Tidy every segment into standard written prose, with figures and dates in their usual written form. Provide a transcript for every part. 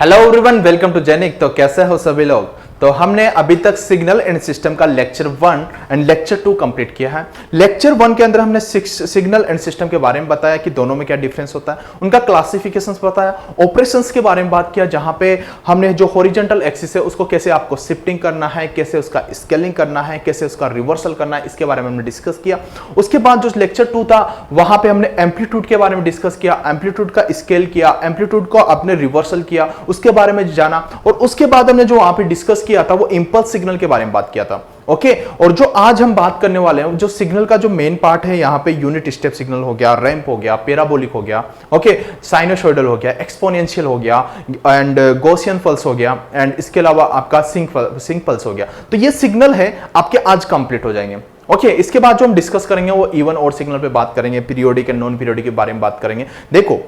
Hello everyone, welcome to Genic. तो कैसे हो सभी लोग। तो हमने अभी तक सिग्नल एंड सिस्टम का लेक्चर 1 एंड लेक्चर 2 कंप्लीट किया है। लेक्चर 1 के अंदर हमने सिग्नल एंड सिस्टम के बारे में बताया कि दोनों में क्या डिफरेंस होता है, उनका क्लासिफिकेशंस बताया, ऑपरेशंस के बारे में बात किया, जहां पे हमने जो हॉरिजॉन्टल एक्सिस है उसको कैसे आपको शिफ्टिंग करना है, कैसे उसका स्केलिंग करना है, कैसे उसका रिवर्सल करना है, इसके बारे में हमने डिस्कस किया। उसके बाद जो लेक्चर 2 था वहां पे हमने एम्पलीट्यूड के बारे में डिस्कस किया, एम्पलीट्यूड का स्केल किया, एम्पलीट्यूड को अपने रिवर्सल किया, उसके बारे में जाना। और उसके बाद हमने जो वहां पे डिस्कस किया था वो इंपल्स सिग्नल के बारे में बात किया था। ओके, और जो आज हम बात करने वाले हैं, जो सिग्नल का जो मेन पार्ट है, यहां पे यूनिट स्टेप सिग्नल हो गया, रैंप हो गया, पैराबोलिक हो गया, ओके, साइनोसॉइडल हो गया, एक्सपोनेंशियल हो गया एंड गॉसियन पल्स हो गया एंड इसके अलावा आपका सिंक पल्स हो गया। तो ये सिग्नल है आपके आज कंप्लीट हो जाएंगे। ओके, इसके बाद जो हम डिस्कस करेंगे वो इवन और सिग्नल पे बात करेंगे, पीरियोडिक एंड नॉन पीरियोडिक के बारे में बात करेंगे। देखो,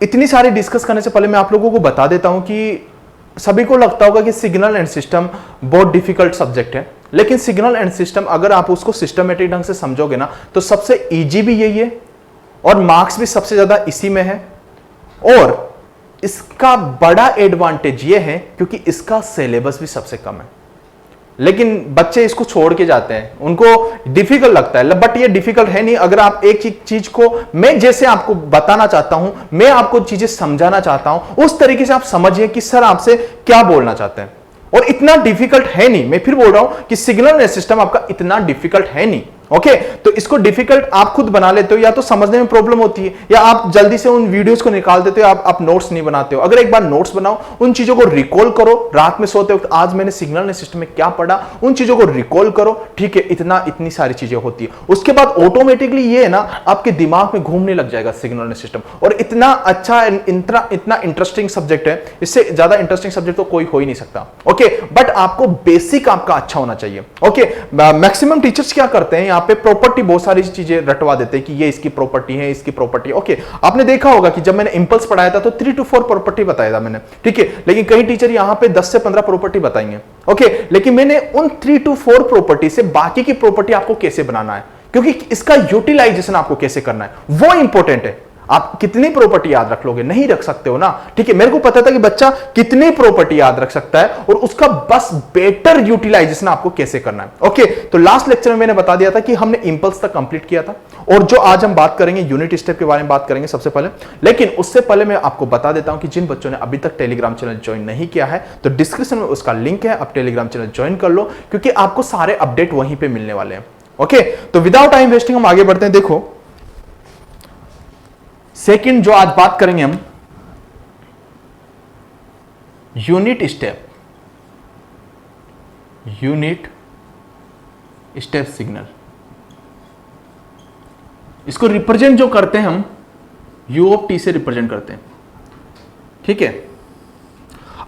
इतनी सारी डिस्कस करने से पहले मैं आप लोगों को बता देता हूं कि सभी को लगता होगा कि सिग्नल एंड सिस्टम बहुत डिफिकल्ट सब्जेक्ट है, लेकिन सिग्नल एंड सिस्टम अगर आप उसको सिस्टमेटिक ढंग से समझोगे ना तो सबसे इजी भी यही है और मार्क्स भी सबसे ज्यादा इसी में है। और इसका बड़ा एडवांटेज ये है क्योंकि इसका सिलेबस भी सबसे कम है, लेकिन बच्चे इसको छोड़ के जाते हैं, उनको डिफिकल्ट लगता है, बट ये डिफिकल्ट है नहीं। अगर आप एक चीज को मैं जैसे आपको बताना चाहता हूं, मैं आपको चीजें समझाना चाहता हूं, उस तरीके से आप समझिए कि सर आपसे क्या बोलना चाहते हैं। और इतना डिफिकल्ट है नहीं, मैं फिर बोल रहा हूं कि सिग्नल सिस्टम आपका इतना डिफिकल्ट है नहीं। ओके, तो इसको डिफिकल्ट आप खुद बना लेते हो, या तो समझने में प्रॉब्लम होती है, या आप जल्दी से उन वीडियोस को निकाल देते हो, आप नोट्स नहीं बनाते हो। अगर एक बार नोट्स बनाओ, उन चीजों को रिकॉल करो, रात में सोते वक्त आज मैंने सिग्नल सिस्टम में क्या पढ़ा, उन चीजों को रिकॉल करो, ठीक है। इतनी सारी चीजें होती है, उसके बाद ऑटोमेटिकली ये है ना आपके दिमाग में घूमने लग जाएगा सिग्नल सिस्टम। और इतना अच्छा, इतना इंटरेस्टिंग सब्जेक्ट है, इससे ज्यादा इंटरेस्टिंग सब्जेक्ट तो कोई हो ही नहीं सकता। ओके, बट आपको बेसिक आपका अच्छा होना चाहिए। ओके, मैक्सिमम टीचर्स क्या करते हैं, पे प्रॉपर्टी बहुत सारी चीजें रटवा देते हैं कि ये इसकी प्रॉपर्टी है, इसकी प्रॉपर्टी। ओके, आपने देखा होगा कि जब मैंने इंपल्स पढ़ाया था तो 3 to 4 प्रॉपर्टी बताया था मैंने, ठीक है। लेकिन कई टीचर यहां पे 10 से 15 प्रॉपर्टी बताएंगे। ओके, लेकिन मैंने उन 3 to 4 प्रॉपर्टी से बाकी की प्रॉपर्टी आपको कैसे बनाना है, क्योंकि इसका यूटिलाइजेशन आपको कैसे करना है वो इंपॉर्टेंट है। आप कितनी प्रॉपर्टी याद रख लोगे, नहीं रख सकते हो ना, ठीक है। मेरे को पता था कि बच्चा कितनी प्रॉपर्टी याद रख सकता है और उसका बस बेटर यूटिलाइजेशन आपको कैसे करना है। ओके, तो लास्ट लेक्चर में मैंने बता दिया था कि हमने इंपल्स तक कंप्लीट किया था, और जो आज हम बात करेंगे यूनिट स्टेप के बारे में बात करेंगे सबसे पहले। लेकिन उससे पहले मैं आपको बता देता हूं कि जिन बच्चों ने अभी तक टेलीग्राम चैनल ज्वाइन नहीं किया है तो डिस्क्रिप्शन में उसका लिंक है, आप टेलीग्राम चैनल ज्वाइन कर लो, क्योंकि आपको सारे अपडेट वहीं पर मिलने वाले हैं। ओके, तो विदाउट टाइम वेस्टिंग हम आगे बढ़ते हैं। देखो, सेकंड जो आज बात करेंगे हम, यूनिट स्टेप सिग्नल। इसको रिप्रेजेंट जो करते हैं हम u ऑफ t से रिप्रेजेंट करते हैं, ठीक है।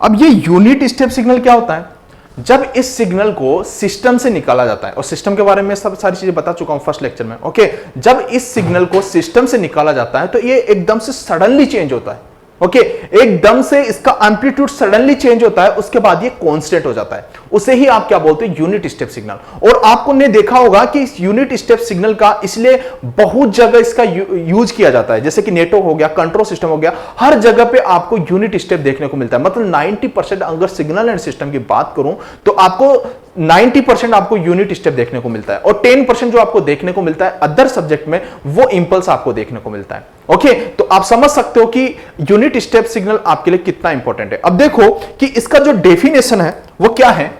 अब ये यूनिट स्टेप सिग्नल क्या होता है, जब इस सिग्नल को सिस्टम से निकाला जाता है, और सिस्टम के बारे में सब सारी चीजें बता चुका हूं फर्स्ट लेक्चर में। ओके, जब इस सिग्नल को सिस्टम से निकाला जाता है तो ये एकदम से सडनली चेंज होता है। ओके, एकदम से इसका एम्पलीट्यूड सडनली चेंज होता है, उसके बाद ये कांस्टेंट हो जाता है, उसे ही आप क्या बोलते हैं, यूनिट स्टेप सिग्नल। और आपको ने देखा होगा कि इस यूनिट स्टेप सिग्नल का इसलिए बहुत जगह इसका यूज किया जाता है, जैसे कि नेटवर्क हो गया, कंट्रोल सिस्टम हो गया, हर जगह पे आपको यूनिट स्टेप देखने को मिलता है। मतलब 90% अगर सिग्नल एंड सिस्टम की बात करूं तो आपको 90% आपको यूनिट स्टेप देखने को मिलता है, और 10% जो आपको देखने को मिलता है अदर सब्जेक्ट में, वो इंपल्स आपको देखने को मिलता है। ओके, तो आप समझ सकते हो कि यूनिट स्टेप सिग्नल आपके लिए कितना इंपॉर्टेंट है। अब देखो कि इसका जो डेफिनेशन है वो क्या है।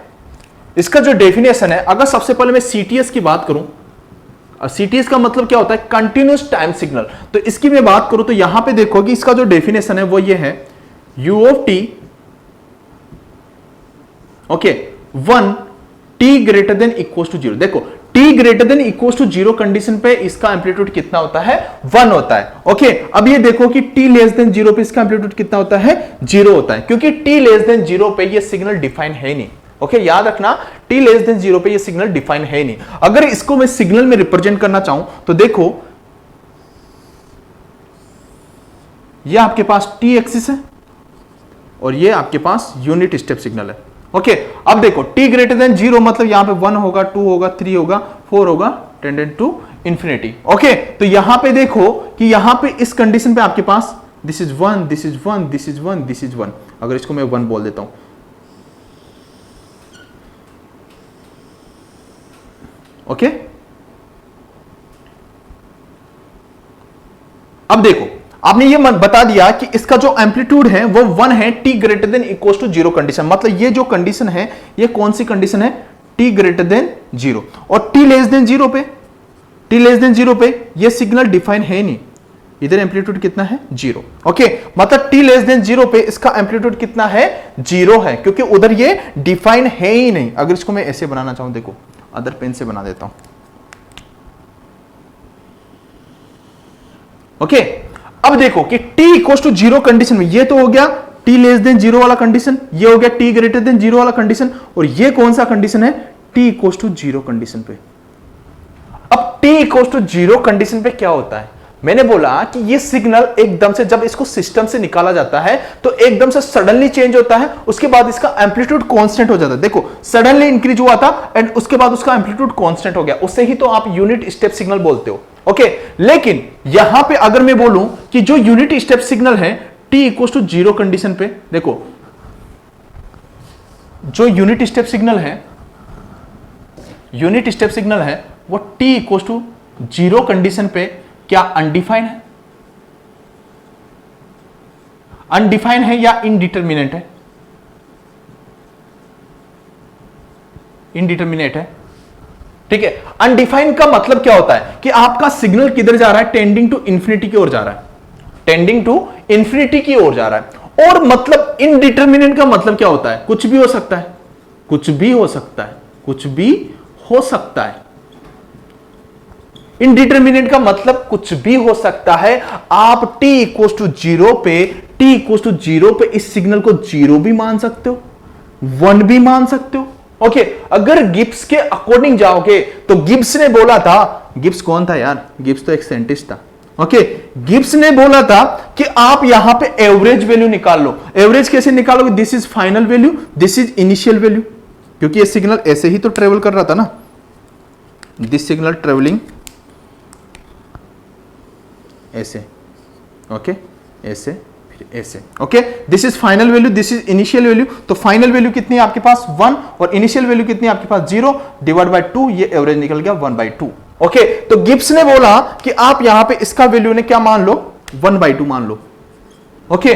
इसका जो डेफिनेशन है, अगर सबसे पहले मैं सीटीएस की बात करूं, सीटीएस का मतलब क्या होता है, कंटिन्यूअस टाइम सिग्नल। तो इसकी मैं बात करूं तो यहां पे देखो कि इसका जो डेफिनेशन है वो ये है, u of t, okay, 1 t greater than equal to 0। देखो, t greater than equal to 0 condition पे इसका एम्पलीट्यूड कितना होता है, 1 होता है। ओके, अब ये देखो कि t लेस देन 0 पे इसका एम्पलीट्यूड कितना होता है, 0 होता है, क्योंकि t लेस देन 0 पे ये सिग्नल डिफाइन है नहीं। ओके, याद रखना, t लेस देन 0 पे ये सिग्नल डिफाइन है नहीं। अगर इसको मैं सिग्नल में रिप्रेजेंट करना चाहूं तो देखो, ये आपके पास t एक्सिस है और ये आपके पास यूनिट स्टेप सिग्नल है। ओके, अब देखो t ग्रेटर देन 0 मतलब यहां पे 1 होगा, 2 होगा, 3 होगा, 4 होगा, टेंडेड टू इंफिनिटी। ओके, तो यहां पे देखो कि यहां पे इस कंडीशन पे आपके पास this is 1, this is 1, this is 1, this is 1, अगर इसको मैं 1 बोल देता हूं, ओके। अब देखो, आपने ये बता दिया कि इसका जो एम्पलीट्यूड है वो 1 है t greater than equal to 0 condition. मतलब ये जो कंडीशन है ये कौन सी कंडीशन है? t greater than 0। और t लेस देन 0 पे, t लेस देन 0 पे ये सिग्नल डिफाइन है नहीं, इधर एम्पलीट्यूड कितना है? 0। ओके, मतलब t लेस देन 0 पे इसका एम्पलीट्यूड कितना है? 0 है, क्योंकि उधर ये डिफाइन है ही नहीं। अगर इसको मैं ऐसे बनाना चाहूं, देखो अदर पेन से बना देता हूं, ओके। अब देखो कि t इक्वल टू 0 कंडीशन में ये तो हो गया t लेस देन 0 वाला कंडीशन, ये हो गया t ग्रेटर देन 0 वाला कंडीशन, और ये कौन सा कंडीशन है? t इक्वल टू 0 कंडीशन पे। अब t इक्वल टू 0 कंडीशन पे क्या होता है? मैंने बोला कि ये सिग्नल एकदम से जब इसको सिस्टम से निकाला जाता है तो एकदम से सडनली चेंज होता है, उसके बाद इसका एम्पलीट्यूड कांस्टेंट हो जाता है। देखो सडनली इंक्रीज हुआ था एंड उसके बाद उसका एम्पलीट्यूड कांस्टेंट हो गया, उससे ही तो आप यूनिट स्टेप सिग्नल बोलते हो, ओके। लेकिन यहां पे अगर मैं बोलूं कि जो यूनिट स्टेप सिग्नल है t इक्वल टू 0 कंडीशन पे, देखो जो यूनिट स्टेप सिग्नल है, यूनिट स्टेप सिग्नल है वो t इक्वल टू 0 कंडीशन पे क्या अनडिफाइन है? अनडिफाइन है या इनडिटरमिनेट है? इनडिटरमिनेट है, ठीक है। अनडिफाइन का मतलब क्या होता है कि आपका सिग्नल किधर जा रहा है? टेंडिंग टू इंफिनिटी की ओर जा रहा है, टेंडिंग टू इंफिनिटी की ओर जा रहा है। और मतलब इनडिटरमिनेट का मतलब क्या होता है? कुछ भी हो सकता है, कुछ भी हो सकता है, कुछ भी हो सकता है। इनडिटरमिनेट का मतलब कुछ भी हो सकता है। आप t इक्वल टू 0 पे, t इक्वल टू 0 पे इस सिग्नल को 0 भी मान सकते हो, 1 भी मान सकते हो, ओके। अगर गिब्स के अकॉर्डिंग जाओगे तो गिब्स ने बोला था, गिब्स कौन था यार? गिब्स तो एक साइंटिस्ट था, ओके। गिब्स ने बोला था कि आप यहां पे एवरेज वैल्यू निकाल लो। एवरेज कैसे निकालोगे? This is final value, this is initial value, क्योंकि ये सिग्नल ऐसे ही तो ट्रेवल कर रहा था ना, दिस सिग्नल ट्रेवलिंग ऐसे, ओके, ऐसे फिर ऐसे, okay. This is final value, this is initial value. तो फाइनल वैल्यू कितनी है आपके पास? 1, और इनिशियल वैल्यू कितनी है आपके पास? 0 डिवाइड बाय 2, ये एवरेज निकल गया 1/2, ओके। तो गिब्स ने बोला कि आप यहां पे इसका वैल्यू ने क्या मान लो? 1/2 मान लो, ओके।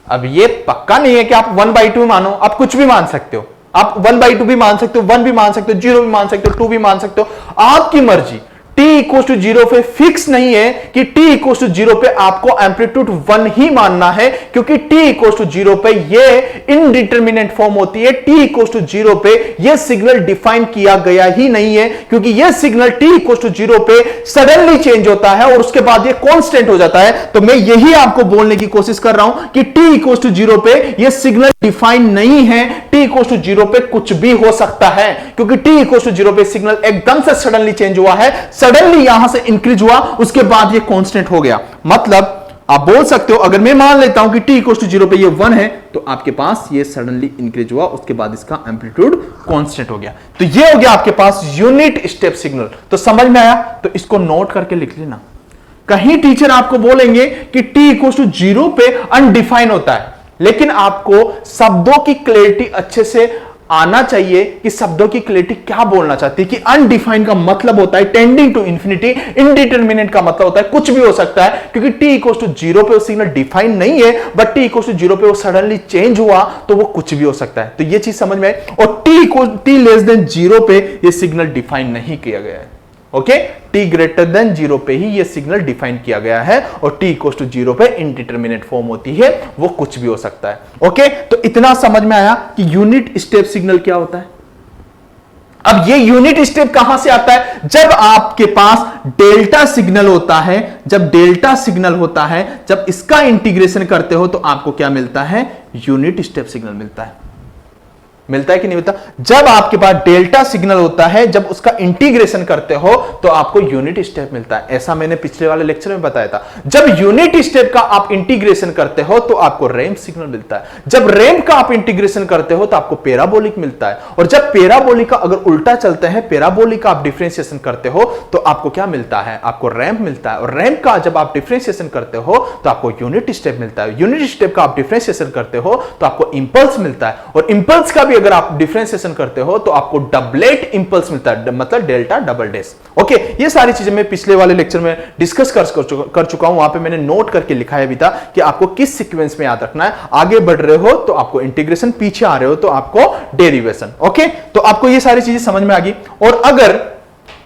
अब ये पक्का नहीं है कि आप 1/2 मानो, आप कुछ भी मान सकते हो, आप 1/2 भी मान सकते हो, 1 भी मान सकते हो, 0 भी मान सकते हो, 2 भी मान सकते हो, आपकी मर्जी। t इक्वल टू 0 पे फिक्स नहीं है कि t इक्वल टू 0 पे आपको एम्पलीट्यूड 1 ही मानना है, क्योंकि t इक्वल टू 0 पे ये इनडिटरमिनेट फॉर्म होती है। t इक्वल टू 0 पे ये सिग्नल डिफाइन किया गया ही नहीं है, क्योंकि ये सिग्नल t इक्वल टू 0 पे सडनली चेंज होता है और उसके बाद ये कांस्टेंट हो जाता है। तो मैं यही आपको बोलने की कोशिश कर रहा हूं कि t इक्वल टू 0 पे ये सिग्नल डिफाइन नहीं है, t इक्वल टू 0 पे कुछ भी हो सकता है, क्योंकि t इक्वल टू 0 पे सिग्नल एकदम से सडनली चेंज हुआ है, सडनली यहां से इंक्रीज हुआ, उसके बाद ये कांस्टेंट हो गया। मतलब आप बोल सकते हो, अगर मैं मान लेता हूं कि t इक्वल टू 0 पे ये 1 है, तो आपके पास ये सडनली इंक्रीज हुआ, उसके बाद इसका एम्पलीट्यूड कांस्टेंट हो गया। तो ये हो गया आपके पास यूनिट स्टेप सिग्नल। तो समझ में आया? तो इसको नोट करके लिख लेना। कहीं टीचर आपको बोलेंगे कि t इक्वल टू 0 पे अनडिफाइन होता है, लेकिन आपको शब्दों की क्लैरिटी अच्छे से आना चाहिए कि शब्दों की क्लैरिटी क्या बोलना चाहती है। कि अनडिफाइंड का मतलब होता है टेंडिंग टू इंफिनिटी, इनडिटरमिनेट का मतलब होता है कुछ भी हो सकता है, क्योंकि t इक्वल टू 0 पे वो सिग्नल डिफाइन नहीं है, बट t इक्वल टू 0 पे वो सडनली चेंज हुआ तो वो कुछ भी हो सकता है। तो ये चीज समझ में आई। और t लेस देन 0 पे ये सिग्नल डिफाइन नहीं किया गया है, ओके। t ग्रेटर देन 0 पे ही ये सिग्नल डिफाइन किया गया है, और t इक्वल टू 0 पे इनडिटरमिनेट फॉर्म होती है, वो कुछ भी हो सकता है, ओके। तो इतना समझ में आया कि यूनिट स्टेप सिग्नल क्या होता है। अब ये यूनिट स्टेप कहां से आता है? जब आपके पास डेल्टा सिग्नल होता है, जब डेल्टा सिग्नल होता है, जब इसका इंटीग्रेशन करते हो तो आपको क्या मिलता है? यूनिट स्टेप सिग्नल मिलता है। मिलता है कि नहीं मिलता? जब आपके पास डेल्टा सिग्नल होता है, जब उसका इंटीग्रेशन करते हो तो आपको यूनिट स्टेप मिलता है। ऐसा मैंने पिछले वाले लेक्चर में बताया था। जब यूनिट स्टेप का आप इंटीग्रेशन करते हो तो आपको रैंप सिग्नल मिलता है। जब रैंप का आप इंटीग्रेशन करते हो तो आपको पैराबोलिक मिलता है। और जब पैराबोलिक का अगर उल्टा चलता है, पैराबोलिक का आप डिफरेंशिएशन करते हो तो आपको क्या मिलता है? आपको रैंप मिलता है। और रैंप का जब आप डिफरेंशिएशन करते हो तो आपको यूनिट स्टेप मिलता है। यूनिट स्टेप का आप डिफरेंशिएशन करते हो तो आपको इंपल्स मिलता है। और इंपल्स का भी अगर आप डिफरेंशिएशन करते हो तो आपको डबलेट इंपल्स मिलता है, मतलब डेल्टा डबल डैश। ओके, ये सारी चीजें मैं पिछले वाले लेक्चर में डिस्कस कर चुका हूं। वहां पे मैंने नोट करके लिखाया भी था कि आपको किस सीक्वेंस में याद रखना है। आगे बढ़ रहे हो तो आपको इंटीग्रेशन, पीछे आ रहे हो तो आपको डेरिवेशन। ओके, तो आपको ये सारी चीजें समझ में आ गई। और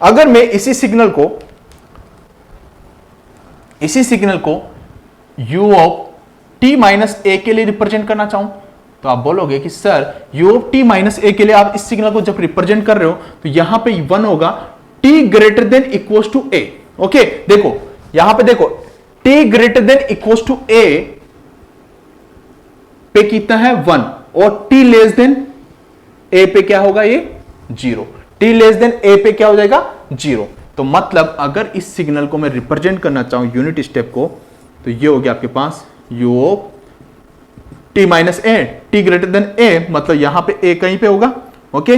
अगर मैं इसी सिग्नल को u of t minus A के लिए रिप्रेजेंट करना चाहूं तो आप बोलोगे कि sir u of t minus A के लिए आप इस सिग्नल को जब रिप्रेजेंट कर रहे हो तो यहां पे 1 होगा, t greater than equals to a। Okay, देखो यहां पे देखो t greater than equals to a पे कितना है 1 और t लेस देन a पे क्या होगा? ये 0। t लेस देन a पे क्या हो जाएगा? 0। तो मतलब अगर इस सिग्नल को मैं रिप्रेजेंट करना चाहूं यूनिट स्टेप को तो ये हो गया आपके पास u of t minus A, t greater then a, मतलब यहां पे a कहीं पे होगा। ओके,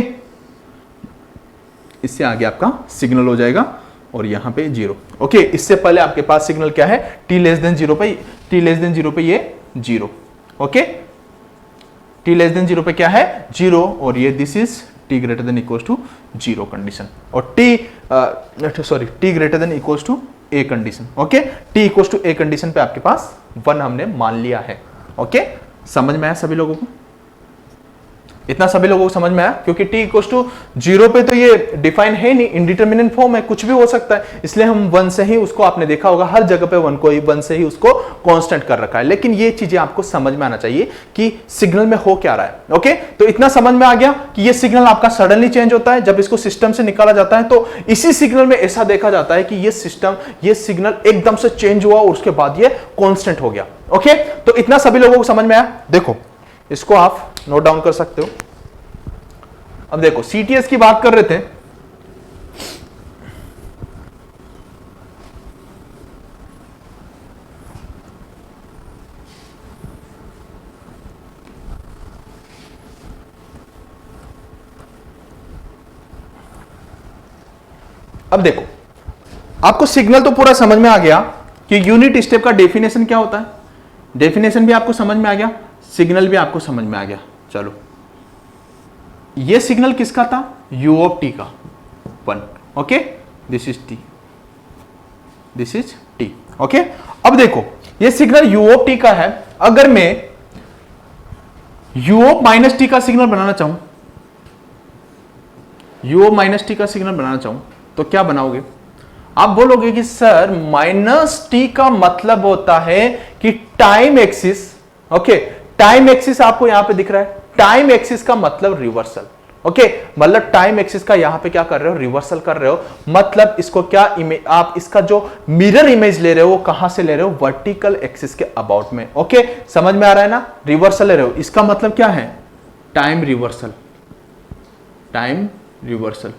इससे आगे आपका सिग्नल हो जाएगा और यहां पे 0। ओके, इससे पहले आपके पास सिग्नल क्या है? t लेस देन 0 पे ये 0। ओके, t लेस देन 0 पे क्या है? 0। और ये this is t greater than equals to 0 condition. और t greater than equals to a condition. Okay, t equals to a condition पे आपके पास 1 हमने मान लिया है। ओके, समझ में आया सभी लोगों को? इतना सभी लोगों को समझ में आया? क्योंकि t इक्वल्स टू 0 पे तो ये डिफाइन है नहीं, इंडिटरमिनेंट फॉर्म है, कुछ भी हो सकता है, इसलिए हम 1 से ही उसको, आपने देखा होगा हर जगह पे 1 से ही उसको कांस्टेंट कर रखा है। लेकिन ये चीजें आपको समझ में आना चाहिए कि सिग्नल में हो क्या रहा है। ओके, तो इतना समझ में आ गया कि ये सिग्नल आपका सडनली चेंज होता है जब इसको सिस्टम से निकाला जाता है। तो इसी सिग्नल में ऐसा देखा जाता है कि ये सिग्नल एकदम से चेंज हुआ और उसके बाद ये कांस्टेंट हो गया। ओके, तो इतना सभी लोगों को समझ में आया? देखो इसको आप नोट डाउन कर सकते हो। अब देखो सीटीएस की बात कर रहे थे, अब देखो आपको सिग्नल तो पूरा समझ में आ गया कि यूनिट स्टेप का डेफिनेशन क्या होता है। डेफिनेशन भी आपको समझ में आ गया, सिग्नल भी आपको समझ में आ गया। चलो, ये सिग्नल किसका था? u ऑफ t का 1। Okay, this is t। Okay, अब देखो ये सिग्नल u ऑफ t का है। अगर मैं u ऑफ माइनस t का सिग्नल बनाना चाहूं, u ऑफ माइनस t का सिग्नल बनाना चाहूं तो क्या बनाओगे? आप बोलोगे कि सर माइनस t का मतलब होता है कि time axis. Okay, time axis आपको यहां पे दिख रहा है, टाइम एक्सिस का मतलब रिवर्सल। ओके, मतलब टाइम एक्सिस का यहां पे क्या कर रहे हो? रिवर्सल कर रहे हो। मतलब इसको क्या इमेज, आप इसका जो मिरर इमेज ले रहे हो वो कहां से ले रहे हो? वर्टिकल एक्सिस के अबाउट में। ओके, समझ में आ रहा है ना? रिवर्सल ले रहे हो, इसका मतलब क्या है? Time reversal. टाइम रिवर्सल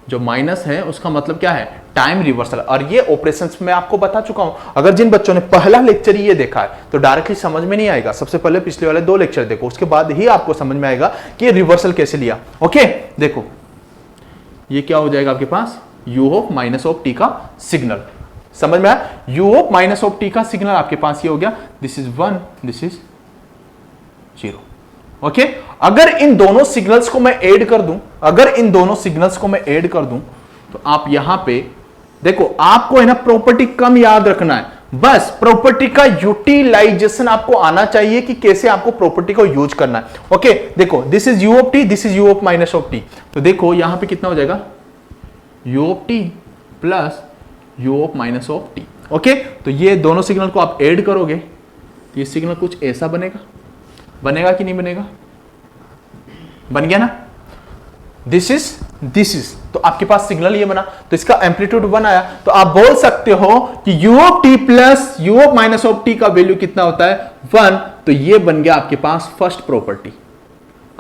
जो माइनस है उसका मतलब क्या है? Time reversal. और ये ऑपरेशंस में आपको बता चुका हूं। अगर जिन बच्चों ने पहला लेक्चर ये देखा है तो डायरेक्टली समझ में नहीं आएगा। सबसे पहले पिछले वाले 2 लेक्चर देखो, उसके बाद ही आपको समझ में आएगा कि ये रिवर्सल कैसे लिया। ओके, देखो ये क्या हो जाएगा आपके पास? u of minus of t का सिग्नल। समझ में आया? u of minus of t का सिग्नल आपके पास ये हो गया, this is 1, this is 0। Okay, अगर इन दोनों सिग्नल्स को मैं ऐड कर दूं, तो आप यहां पे देखो, आपको है ना प्रॉपर्टी कम याद रखना है, बस प्रॉपर्टी का यूटिलाइजेशन आपको आना चाहिए कि कैसे आपको प्रॉपर्टी को यूज करना है। ओके, देखो this is u of t, this is u of minus of t। तो देखो यहां पे कितना हो जाएगा? u of t plus u of minus of t। Okay, तो ये दोनों सिग्नल को आप ऐड करोगे तो ये सिग्नल कुछ ऐसा बनेगा कि नहीं बनेगा? बन गया ना? दिस इज तो आपके पास सिग्नल ये बना, तो इसका एम्पलीट्यूड 1 आया। तो आप बोल सकते हो कि u of t plus u of minus of t का वैल्यू कितना होता है? 1। तो ये बन गया आपके पास फर्स्ट प्रॉपर्टी।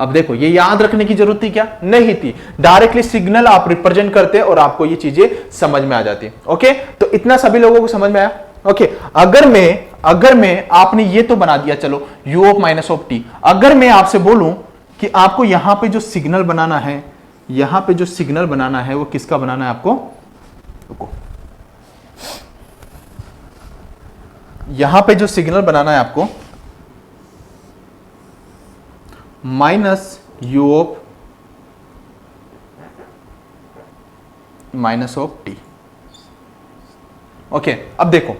अब देखो ये याद रखने की जरूरत थी क्या? नहीं थी। डायरेक्टली सिग्नल आप रिप्रेजेंट करते और आपको ये चीजें समझ में आ जाती। ओके, तो इतना सभी लोगों को समझ में आया? ओके, अगर मैं आपने ये तो बना दिया, चलो u of minus of T. अगर मैं आपसे बोलूं कि आपको यहां पे जो सिग्नल बनाना है, यहां पे जो सिग्नल बनाना है वो किसका बनाना है आपको? रुको, यहां पे जो सिग्नल बनाना है आपको minus u of minus of t. Okay, अब देखो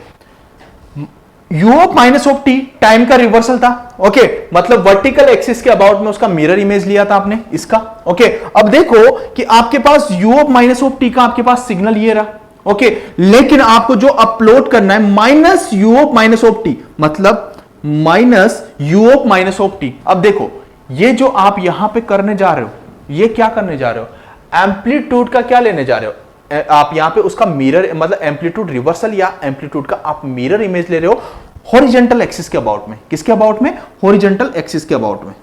u of minus of T time का रिवर्सल था। ओके, मतलब वर्टिकल एक्सिस के अबाउट में उसका मिरर इमेज लिया था आपने इसका। ओके, अब देखो कि आपके पास u of minus of T का आपके पास सिग्नल ये रहा। ओके, लेकिन आपको जो अपलोड करना है minus u of minus of T, मतलब minus u of minus of T. अब देखो ये जो आप यहां पे करने जा रहे हो, ये क्या करने जा रहे हो? एम्पलीट्यूड का क्या लेने जा रहे हो आप? यहां पे उसका मिरर, मतलब एम्पलीट्यूड रिवर्सल या एम्पलीट्यूड का आप मिरर इमेज ले रहे हो हॉरिजॉन्टल एक्सिस के अबाउट में। किसके अबाउट में? हॉरिजॉन्टल एक्सिस के अबाउट में।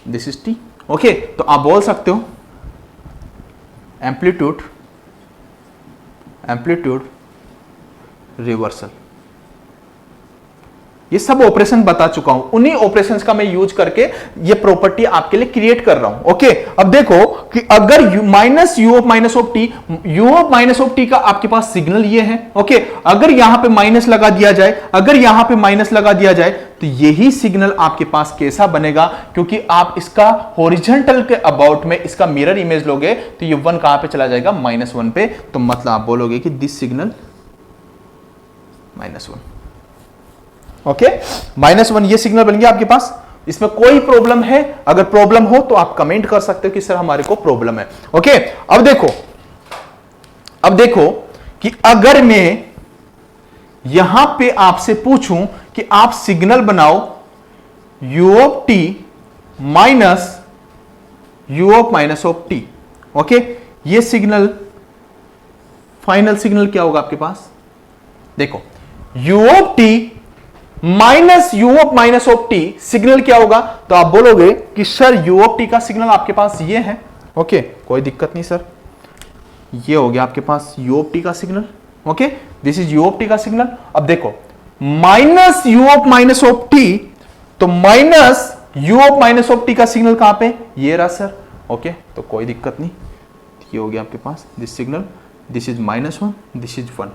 This is T. ओके, तो आप बोल सकते हो एम्पलीट्यूड रिवर्सल। ये सब ऑपरेशन बता चुका हूं, उन्हीं ऑपरेशंस का मैं यूज करके ये प्रॉपर्टी आपके लिए क्रिएट कर रहा हूं। ओके, अब देखो कि अगर minus u of minus of T, u of minus of T का आपके पास सिग्नल ये है। ओके, अगर यहां पे माइनस लगा दिया जाए, अगर यहां पे माइनस लगा दिया जाए तो यही सिग्नल आपके पास कैसा बनेगा? क्योंकि आप इसका हॉरिजॉन्टल के अबाउट में इसका मिरर इमेज लोगे तो ये 1 कहां पे चला जाएगा? -1 पे। तो मतलब आप बोलोगे कि दिस सिग्नल -1। ओके, -1 ये सिग्नल बन गया आपके पास। इसमें कोई प्रॉब्लम है? अगर प्रॉब्लम हो तो आप कमेंट कर सकते हो कि सर हमारे को प्रॉब्लम है। ओके, अब देखो कि अगर मैं यहां पे आपसे पूछूं कि आप सिग्नल बनाओ u of T minus u of minus of t. Okay, ये सिग्नल, फाइनल सिग्नल क्या होगा आपके पास? देखो u of T minus u of minus of T signal क्या होगा? तो आप बोलोगे कि सर u ऑफ टी का सिग्नल आपके पास ये है। ओके, कोई दिक्कत नहीं सर, ये हो गया आपके पास u ऑफ टी का signal. Okay, this is u of T का सिग्नल। अब देखो minus u of minus of T, तो minus u of minus of T का सिग्नल कहां पे? ये रहा सर। ओके, तो कोई दिक्कत नहीं, ये हो गया आपके पास this signal. This is -1, this is 1।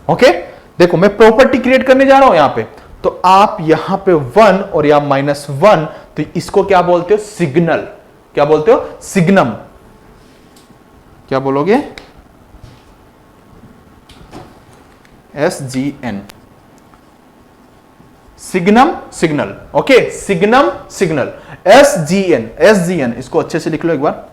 Okay, देखो मैं प्रॉपर्टी क्रिएट करने जा रहा हूं यहां पे, तो आप यहां पे 1 और यहां -1, तो इसको क्या बोलते हो? सिग्नल। क्या बोलते हो? सिग्नम। क्या बोलोगे? SGN, signum signal. Okay, signum signal, SGN इसको अच्छे से लिख लो एक बार,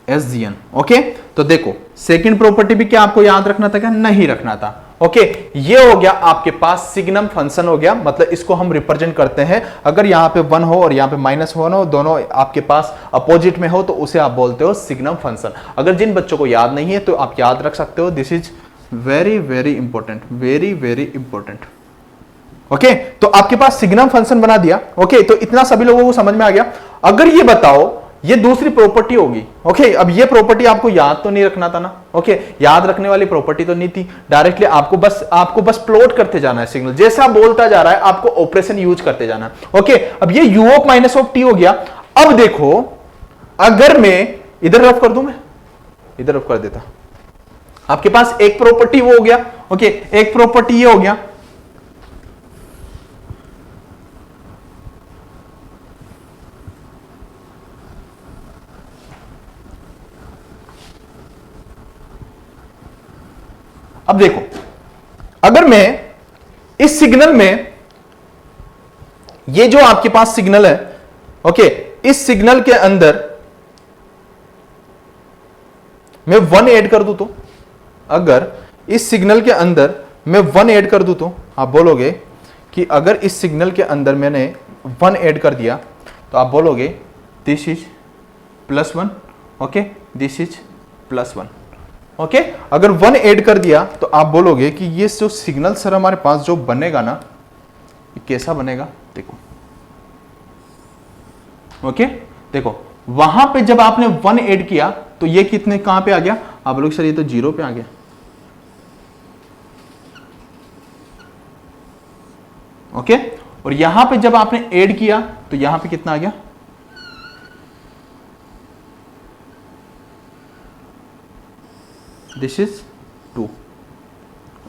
SGN। ओके, तो देखो सेकंड प्रॉपर्टी भी क्या आपको याद रखना था? क्या नहीं रखना था? ओके, ये हो गया आपके पास सिग्नम फंक्शन हो गया, मतलब इसको हम रिप्रेजेंट करते हैं। अगर यहां पे 1 हो और यहां पे -1 हो, दोनों आपके पास अपोजिट में हो, तो उसे आप बोलते हो सिग्नम फंक्शन। अगर जिन बच्चों को याद नहीं है तो आप याद रख सकते हो, this is very very important, very very important. Okay, तो आपके पास सिग्नम फंक्शन बना दिया। ओके, तो इतना सभी लोगों को समझ में आ गया। अगर ये बताओ ये दूसरी प्रॉपर्टी होगी। ओके, अब ये प्रॉपर्टी आपको याद तो नहीं रखना था ना। ओके, याद रखने वाली प्रॉपर्टी तो नहीं थी, डायरेक्टली आपको बस प्लॉट करते जाना है सिग्नल, जैसा बोलता जा रहा है आपको ऑपरेशन यूज करते जाना है। ओके, अब ये u of minus of T हो गया। अब देखो अगर मैं इधर रफ कर दूं, मैं इधर रफ कर देता, आपके पास एक प्रॉपर्टी वो हो गया। ओके, एक प्रॉपर्टी ये हो गया। अब देखो अगर मैं इस सिग्नल में, ये जो आपके पास सिग्नल है, ओके, इस सिग्नल के अंदर मैं 1 ऐड कर दूं, तो अगर इस सिग्नल के अंदर मैं 1 ऐड कर दूं, तो आप बोलोगे कि अगर इस सिग्नल के अंदर मैंने 1 ऐड कर दिया तो आप बोलोगे this is +1। Okay, this is +1। Okay, अगर 1 ऐड कर दिया तो आप बोलोगे कि ये जो सिग्नल सर हमारे पास जो बनेगा ना, ये कैसा बनेगा देखो। ओके देखो वहां पे जब आपने 1 ऐड किया तो ये कितने कहां पे आ गया, आप लोग सर ये तो 0 पे आ गया। ओके और यहां पे जब आपने ऐड किया तो यहां पे कितना आ गया, दिस इज 2।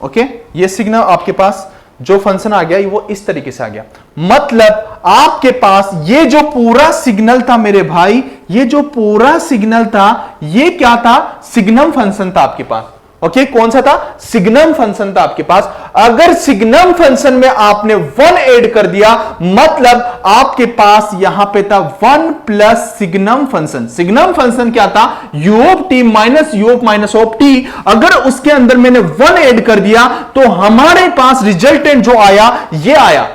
ओके ये सिग्नल आपके पास जो फंक्शन आ गया वो इस तरीके से आ गया। मतलब आपके पास ये जो पूरा सिग्नल था मेरे भाई, ये जो पूरा सिग्नल था ये क्या था, सिग्नम फंक्शन था आपके पास। ओके कौन सा था, सिग्नम फंक्शन था आपके पास। अगर सिग्नम फंक्शन में आपने 1 ऐड कर दिया मतलब आपके पास यहां पे था 1 plus signum function. Signum function क्या था, u of t minus u of minus of t। अगर उसके अंदर मैंने 1 ऐड कर दिया तो हमारे पास रिजल्टेंट जो आया ये आया।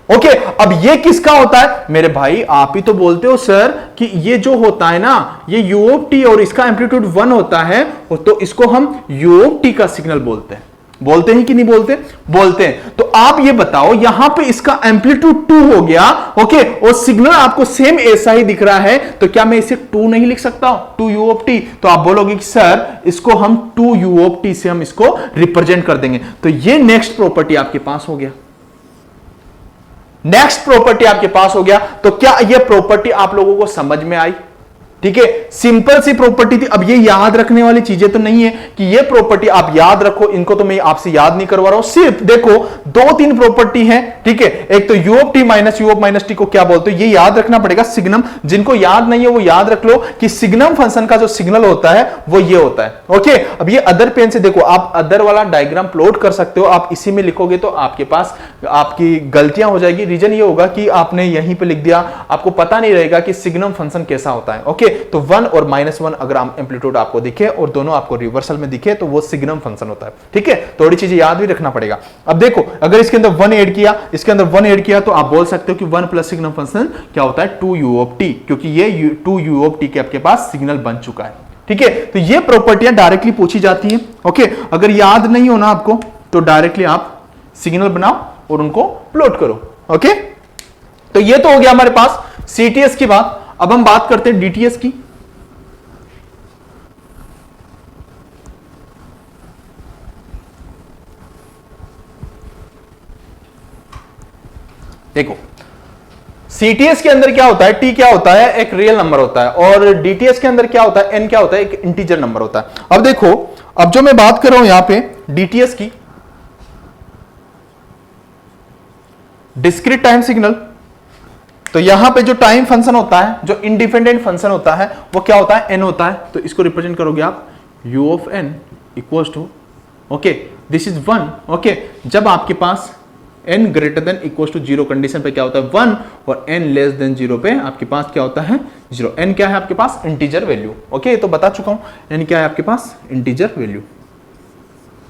ओके अब ये किसका होता है मेरे भाई, आप ही तो बोलते हो सर कि ये जो होता है ना ये u ऑफ t और इसका एम्पलीट्यूड 1 होता है तो इसको हम u ऑफ t का सिग्नल बोलते हैं। बोलते हैं कि नहीं बोलते, बोलते हैं। तो आप ये बताओ यहां पे इसका एम्पलीट्यूड 2 हो गया। ओके और सिग्नल आपको सेम ऐसा ही दिख रहा है तो क्या मैं इसे 2 नहीं लिख सकता, 2u ऑफ t। तो आप बोलोगे कि सर इसको हम 2u ऑफ t से हम इसको रिप्रेजेंट कर देंगे। तो ये नेक्स्ट प्रॉपर्टी आपके पास हो गया, नेक्स्ट प्रॉपर्टी आपके पास हो गया। तो क्या यह प्रॉपर्टी आप लोगों को समझ में आई, ठीक है, सिंपल सी प्रॉपर्टी थी। अब ये याद रखने वाली चीजें तो नहीं है कि ये प्रॉपर्टी आप याद रखो, इनको तो मैं आपसे याद नहीं करवा रहा हूं। सिर्फ देखो 2-3 प्रॉपर्टी है, ठीक है। एक तो u of t minus u of minus t को क्या बोलते हो ये याद रखना पड़ेगा। सिग्नम जिनको याद नहीं है वो याद रख लो कि सिग्नम फंक्शन का जो सिग्नल होता है वो ये होता है। ओके अब ये अदर पेन से देखो, आप अदर वाला डायग्राम प्लॉट कर सकते हो। आप इसी में लिखोगे तो आपके पास आपकी गलतियां हो जाएगी। रीजन ये होगा कि आपने यहीं पे लिख दिया, आपको पता नहीं रहेगा कि सिग्नम फंक्शन कैसा होता है। ओके तो 1 और -1 अगर एम्पलीट्यूड आपको दिखे और दोनों आपको रिवर्सल में दिखे तो वो सिग्नम फंक्शन होता है, ठीक है। थोड़ी चीजें याद भी रखना पड़ेगा। अब देखो अगर इसके अंदर 1 ऐड किया, इसके अंदर 1 ऐड किया तो आप बोल सकते हो कि 1 प्लस सिग्नम फंक्शन क्या होता है 2u ऑफ t, क्योंकि ये 2u ऑफ t के आपके पास सिग्नल बन चुका है, ठीक है। तो ये प्रॉपर्टियां डायरेक्टली पूछी जाती हैं। ओके अगर याद नहीं होना आपको तो डायरेक्टली आप सिग्नल बनाओ और उनको प्लॉट करो। ओके तो ये तो हो गया हमारे पास CTS की बात। अब हम बात करते हैं DTS की। देखो CTS के अंदर क्या होता है, T क्या होता है, एक रियल नंबर होता है, और DTS के अंदर क्या होता है, N क्या होता है, एक इंटीजर नंबर होता है। अब देखो अब जो मैं बात कर रहा हूं यहां पे DTS की, डिस्क्रीट टाइम सिग्नल, तो यहां पे जो टाइम फंक्शन होता है, जो इंडिपेंडेंट फंक्शन होता है वो क्या होता है, n होता है। तो इसको रिप्रेजेंट करोगे आप u of n equals to, okay this is 1। Okay जब आपके पास n greater than equals to 0 condition पे क्या होता है 1 और n लेस देन 0 पे आपके पास क्या होता है 0। n क्या है आपके पास, इंटीजर वैल्यू। ओके तो बता चुका हूं n क्या है आपके पास, इंटीजर वैल्यू।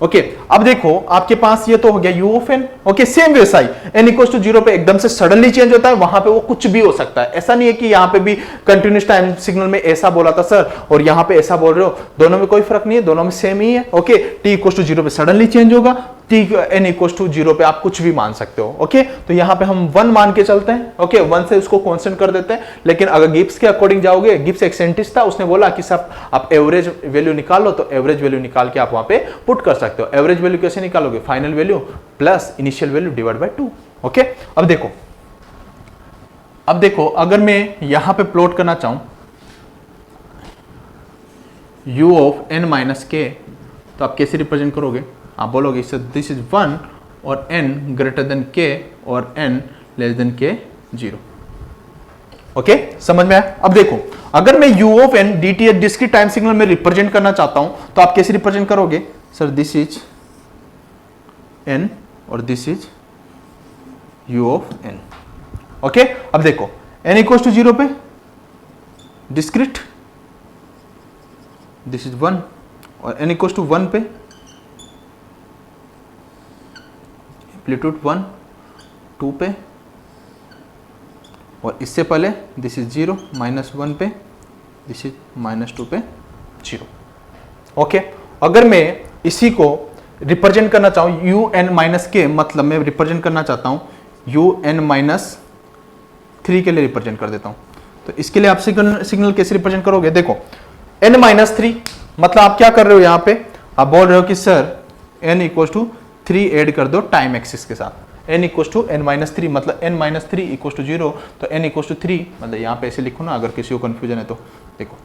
ओके अब देखो आपके पास ये तो हो गया u of n। Okay same वैसा ही n इक्वल्स टू 0 पे एकदम से सडनली चेंज होता है, वहां पे वो कुछ भी हो सकता है। ऐसा नहीं है कि यहां पे भी कंटिन्यूस टाइम सिग्नल में ऐसा बोला था सर और यहां पे ऐसा बोल रहे हो, दोनों में कोई फर्क नहीं है, दोनों में सेम ही है। ओके t इक्वल्स टू 0 पे सडनली चेंज होगा, n इक्वल्स टू 0 पे आप कुछ भी मान सकते हो। ओके तो यहां पे हम 1 मान के चलते हैं। ओके 1 से उसको कांस्टेंट कर देते हैं। लेकिन अगर गिब्स के अकॉर्डिंग जाओगे, गिब्स एक साइंटिस्ट था, उसने बोला कि सब आप एवरेज वैल्यू निकाल लो, तो एवरेज वैल्यू निकाल के आप वहां पे पुट कर सकते हो। एवरेज वैल्यू कैसे निकालोगे, final value plus initial value divide by 2। Okay अब देखो अगर मैं यहां पे प्लॉट करना चाहूं u of n minus k, तो आप कैसे रिप्रेजेंट करोगे, आप बोलोगे दिस इज 1 और n ग्रेटर देन k और n less then k 0। Okay समझ में आया। अब देखो अगर मैं u of n dt discrete time signal में रिप्रेजेंट करना चाहता हूं तो आप कैसे रिप्रेजेंट करोगे, सर दिस इज n और this is u of n। Okay अब देखो n इक्वल्स टू 0 पे डिस्क्रीट, दिस इज 1, और n इक्वल्स टू 1 पे एम्पलीट्यूड 1 2 पे, और इससे पहले दिस इज 0 -1 पे, दिस इज -2 पे 0। ओके अगर मैं इसी को रिप्रेजेंट करना चाहूं u n माइनस के, मतलब मैं रिप्रेजेंट करना चाहता हूं UN-3 के लिए रिप्रेजेंट कर देता हूं। तो इसके लिए आप सिग्नल कैसे रिप्रेजेंट करोगे? देखो n-3 मतलब आप क्या कर रहे हो यहां पे, आप बोल रहे हो कि सर n=3 ऐड कर दो टाइम एक्सिस के साथ। n=n-3 मतलब n-3 0, तो n=3 मतलब यहां पे ऐसे लिखो ना, अगर किसी को कंफ्यूजन है तो। देखो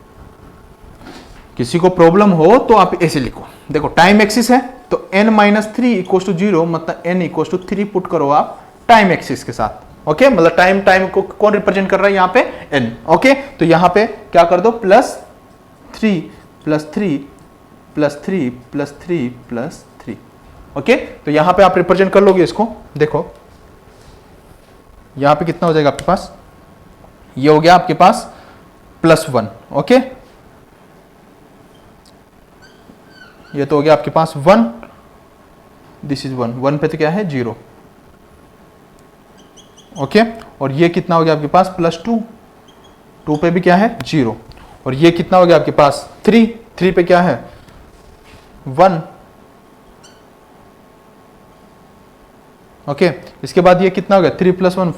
किसी को प्रॉब्लम हो तो आप ऐसे लिखो, देखो टाइम एक्सिस है तो n-3 0 मतलब n=3 पुट करो आप टाइम एक्सिस के साथ। ओके, मतलब टाइम को कौन रिप्रेजेंट कर रहा है यहाँ पे? n। ओके, तो यहां पे क्या कर दो, +3 +3 +3 +3 +3। ओके, तो यहां पे आप रिप्रेजेंट कर लोगे इसको। देखो यहां पे कितना हो जाएगा आपके पास, ये हो गया आपके पास +1। ओके, ये तो हो गया आपके पास 1, दिस इज 1 पे तो क्या है 0। ओके, और ये कितना हो गया आपके पास +2 पे भी क्या है 0, और ये कितना हो गया आपके पास 3 पे क्या है 1। ओके, इसके बाद ये कितना हो गया 3 + 1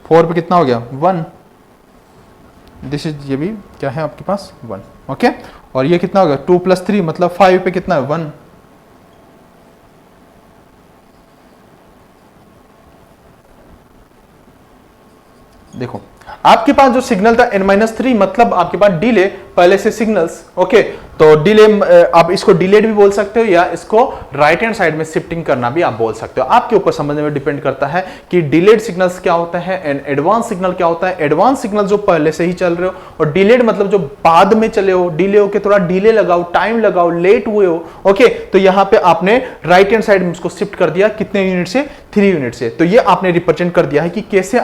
4 पे कितना हो गया 1, दिस इज, ये भी क्या है आपके पास 1। ओके, और ये कितना हो गया 2 + 3 मतलब 5 पे कितना है 1। देखो आपके पास जो सिग्नल था n-3 मतलब आपके पास डिले पहले से सिग्नल्स। ओके, तो डिले आप इसको डिलेड भी बोल सकते हो या इसको राइट हैंड साइड में शिफ्टिंग करना भी आप बोल सकते हो, आपके ऊपर समझने में डिपेंड करता है कि डिलेड सिग्नल्स क्या होता है एंड एडवांस सिग्नल क्या होता है। एडवांस सिग्नल जो पहले से ही चल रहे हो, और डिलेड मतलब जो बाद में चले हो, डिले हो के थोड़ा डिले लगाओ, टाइम लगाओ, लेट हुए हो। ओके, तो यहां पे आपने राइट हैंड साइड में इसको शिफ्ट कर दिया, कितने यूनिट से 3 यूनिट से। तो ये आपने रिप्रेजेंट कर दिया है कि कैसे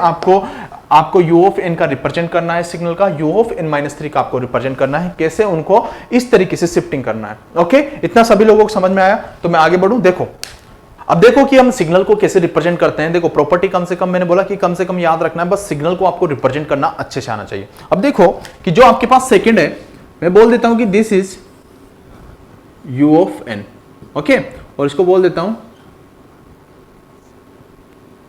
आपको u ऑफ n का रिप्रेजेंट करना है, सिग्नल का u ऑफ n-3 का आपको रिप्रेजेंट करना है, कैसे उनको इस तरीके से शिफ्टिंग करना है। ओके, इतना सभी लोगों को समझ में आया? तो मैं आगे बढ़ूं। देखो अब देखो कि हम सिग्नल को कैसे रिप्रेजेंट करते हैं। देखो प्रॉपर्टी कम से कम मैंने बोला कि कम से कम याद रखना है, बस सिग्नल को आपको रिप्रेजेंट करना अच्छे से आना चाहिए। अब देखो कि जो आपके पास सेकंड है, मैं बोल देता हूं कि this is u of n। Okay, और इसको बोल देता हूं